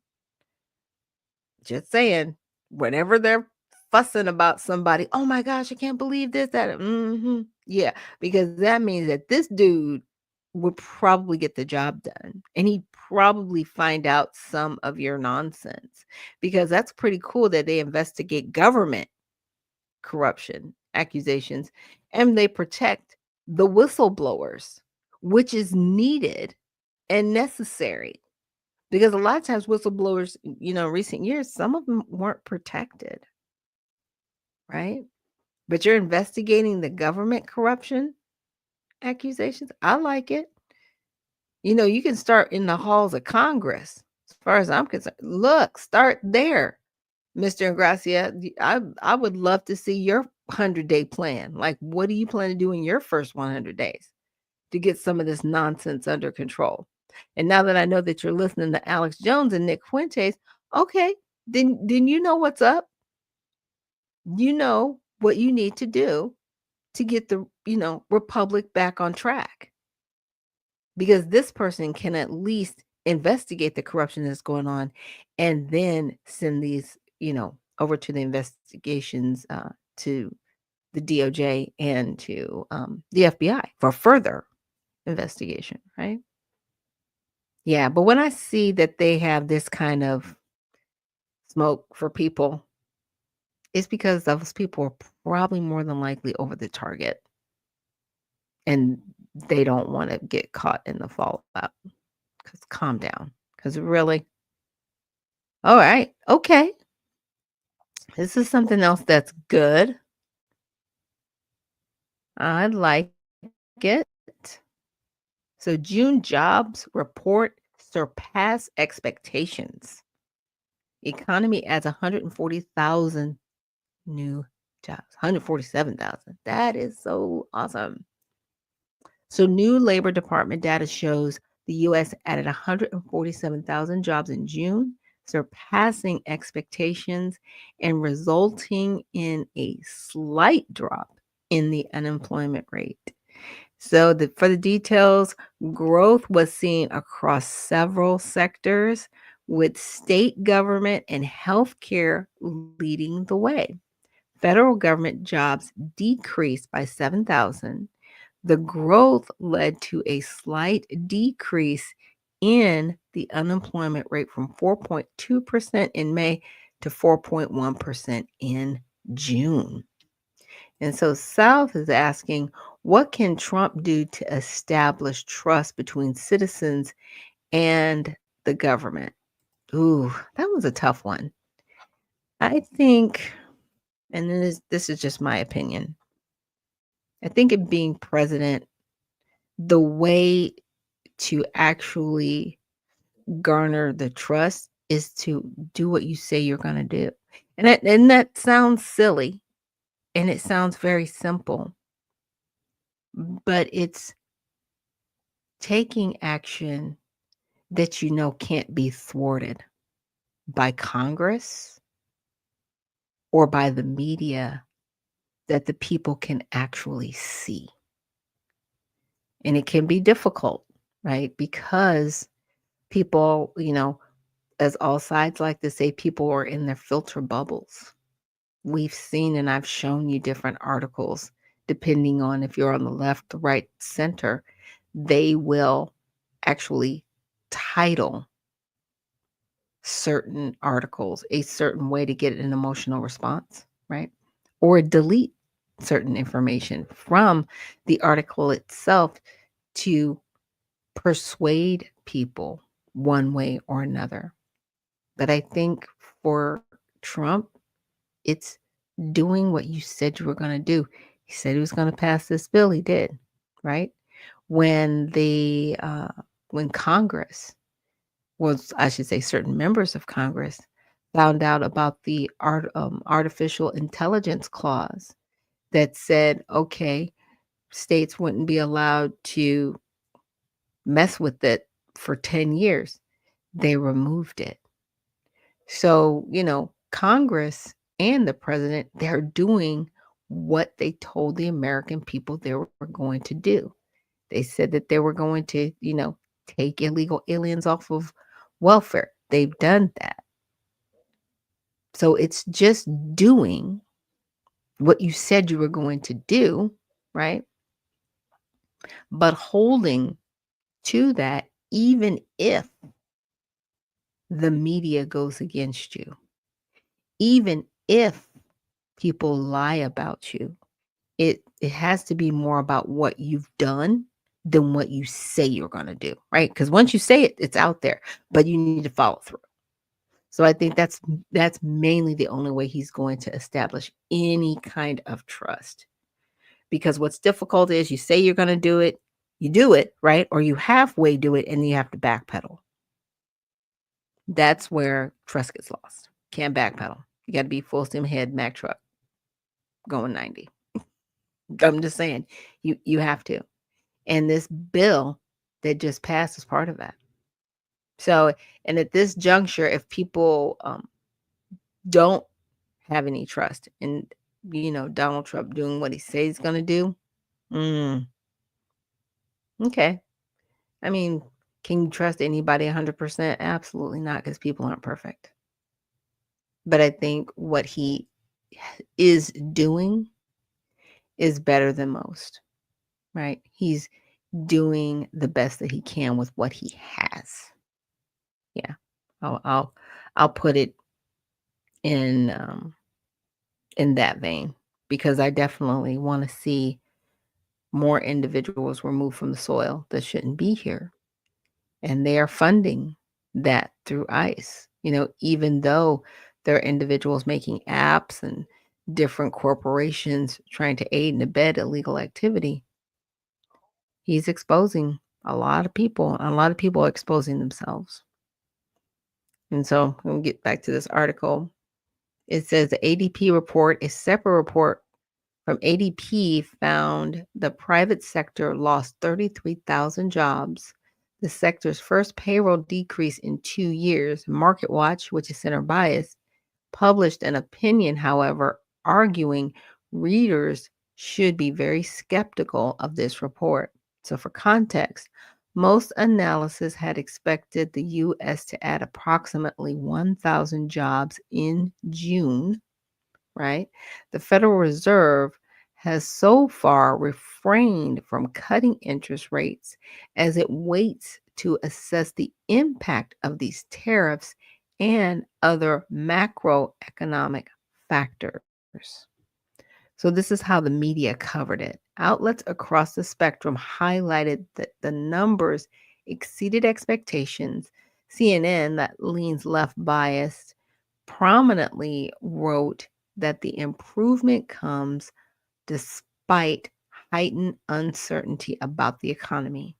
Just saying, whenever they're fussing about somebody, oh my gosh, I can't believe this, that, yeah, because that means that this dude would probably get the job done and he'd probably find out some of your nonsense because that's pretty cool that they investigate government corruption accusations and they protect the whistleblowers, which is needed and necessary. Because a lot of times whistleblowers, recent years, some of them weren't protected, right? But you're investigating the government corruption accusations. I like it. You can start in the halls of Congress, as far as I'm concerned. Look, start there, Mr. Ingracia. I would love to see your 100-day plan. Like, what do you plan to do in your first 100 days to get some of this nonsense under control? And now that I know that you're listening to Alex Jones and Nick Fuentes, okay, then you know what's up. You know what you need to do to get the, republic back on track. Because this person can at least investigate the corruption that's going on and then send these, over to the investigations to the DOJ and to the FBI for further investigation, right? Yeah, but when I see that they have this kind of smoke for people, it's because those people are probably more than likely over the target and they don't want to get caught in the fallout. Because calm down. Because really, all right, okay. This is something else that's good. I like it. So June jobs report surpass expectations. Economy adds 140,000 new jobs. 147,000. That is so awesome. So new Labor Department data shows the U.S. added 147,000 jobs in June, surpassing expectations and resulting in a slight drop in the unemployment rate. So for the details, growth was seen across several sectors, with state government and healthcare leading the way. Federal government jobs decreased by 7,000. The growth led to a slight decrease in the unemployment rate from 4.2% in May to 4.1% in June. And so South is asking, what can Trump do to establish trust between citizens and the government? Ooh, that was a tough one. I think, and this is just my opinion, I think in being president, the way to actually garner the trust is to do what you say you're going to do. And that sounds silly and it sounds very simple, but it's taking action that you know can't be thwarted by Congress or by the media that the people can actually see. And it can be difficult, right? Because people, as all sides like to say, people are in their filter bubbles. We've seen and I've shown you different articles, depending on if you're on the left, the right, center, they will actually title certain articles a certain way to get an emotional response, right? Or delete certain information from the article itself to persuade people one way or another. But I think for Trump, it's doing what you said you were going to do. He said he was going to pass this bill. He did, right? When when Congress I should say certain members of Congress found out about the artificial intelligence clause that said, okay, states wouldn't be allowed to mess with it for 10 years. They removed it. So, Congress and the president, they're doing what they told the American people they were going to do. They said that they were going to, take illegal aliens off of welfare. They've done that. So it's just doing what you said you were going to do, right? But holding to that, even if the media goes against you, even if people lie about you, it has to be more about what you've done than what you say you're going to do, right? Because once you say it, it's out there, but you need to follow through. So I think that's mainly the only way he's going to establish any kind of trust. Because what's difficult is you say you're going to do it, you do it, right? Or you halfway do it and you have to backpedal. That's where trust gets lost. Can't backpedal. You got to be full steam ahead, Mack truck, going 90. I'm just saying, you have to. And this bill that just passed is part of that. So, and at this juncture, if people don't have any trust in, Donald Trump doing what he says he's going to do, okay. I mean, can you trust anybody 100%? Absolutely not, because people aren't perfect. But I think what he is doing is better than most, right? He's doing the best that he can with what he has. Yeah, I'll put it in that vein, because I definitely want to see more individuals removed from the soil that shouldn't be here, and they are funding that through ICE. Even though there are individuals making apps and different corporations trying to aid and abet illegal activity, he's exposing a lot of people, and a lot of people are exposing themselves. And so when we get back to this article, it says the ADP report, a separate report from ADP, found the private sector lost 33,000 jobs, the sector's first payroll decrease in 2 years. MarketWatch, which is center biased, published an opinion, however, arguing readers should be very skeptical of this report. So, for context, most analysis had expected the U.S. to add approximately 1,000 jobs in June, right? The Federal Reserve has so far refrained from cutting interest rates as it waits to assess the impact of these tariffs and other macroeconomic factors. So, this is how the media covered it. Outlets across the spectrum highlighted that the numbers exceeded expectations. CNN, that leans left biased, prominently wrote that the improvement comes despite heightened uncertainty about the economy.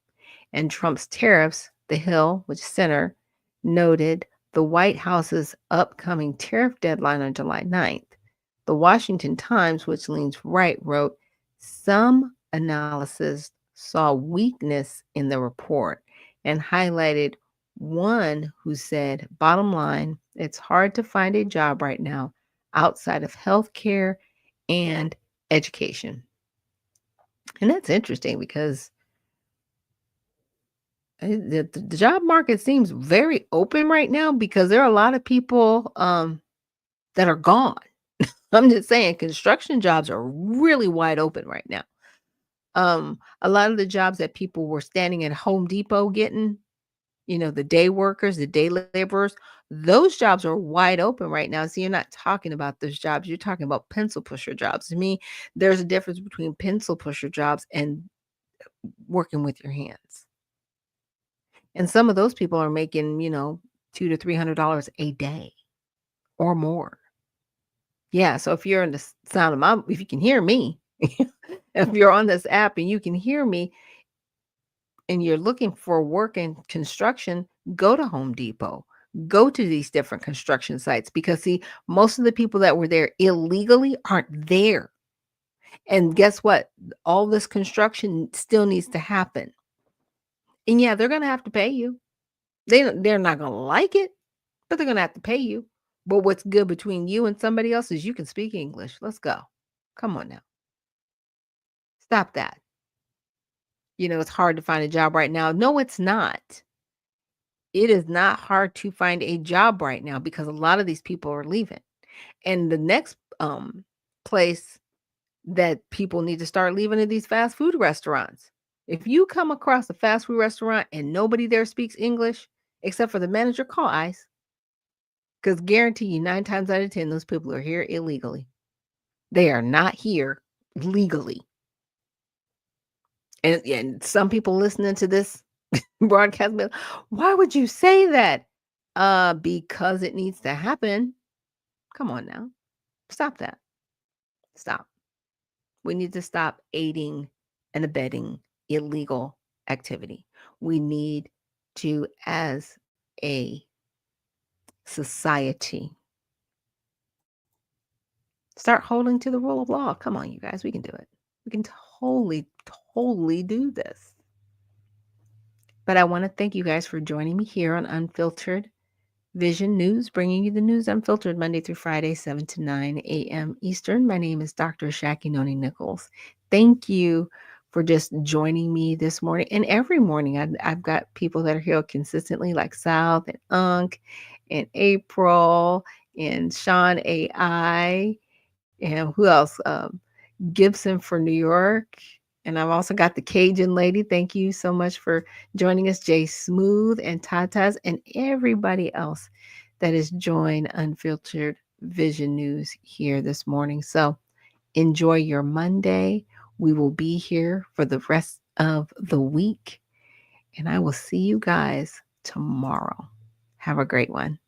And Trump's tariffs, The Hill, which center, noted the White House's upcoming tariff deadline on July 9th. The Washington Times, which leans right, wrote some analysis saw weakness in the report and highlighted one who said, bottom line, it's hard to find a job right now outside of healthcare and education. And that's interesting because the job market seems very open right now, because there are a lot of people that are gone. I'm just saying, construction jobs are really wide open right now. A lot of the jobs that people were standing at Home Depot getting, the day workers, the day laborers, those jobs are wide open right now. So you're not talking about those jobs. You're talking about pencil pusher jobs. To me, there's a difference between pencil pusher jobs and working with your hands. And some of those people are making, $200 to $300 a day or more. Yeah. So if you're in the sound of if you can hear me, if you're on this app and you can hear me, and you're looking for work in construction, go to Home Depot, go to these different construction sites, because see, most of the people that were there illegally aren't there. And guess what? All this construction still needs to happen. And yeah, they're going to have to pay you. They're not going to like it, but they're going to have to pay you. But what's good between you and somebody else is you can speak English. Let's go. Come on now. Stop that. It's hard to find a job right now. No, it's not. It is not hard to find a job right now, because a lot of these people are leaving. And the next place that people need to start leaving are these fast food restaurants. If you come across a fast food restaurant and nobody there speaks English except for the manager, call ICE. Because guarantee you 9 times out of 10, those people are here illegally. They are not here legally. And some people listening to this broadcast, why would you say that? Because it needs to happen. Come on now. Stop that. Stop. We need to stop aiding and abetting illegal activity. We need to, as a society, start holding to the rule of law. Come on, you guys, we can do it. We can totally do this. But I want to thank you guys for joining me here on Unfiltered Vision News, bringing you the news unfiltered Monday through Friday, 7 to 9 a.m. Eastern. My name is Dr. Ashaki Noni Nichols. Thank you for just joining me this morning and every morning. I've got people that are here consistently, like South and Unk and April and Sean AI and who else? Gibson for New York. And I've also got the Cajun lady. Thank you so much for joining us, Jay Smooth and Tatas and everybody else that has joined Unfiltered Vision News here this morning. So enjoy your Monday. We will be here for the rest of the week. And I will see you guys tomorrow. Have a great one.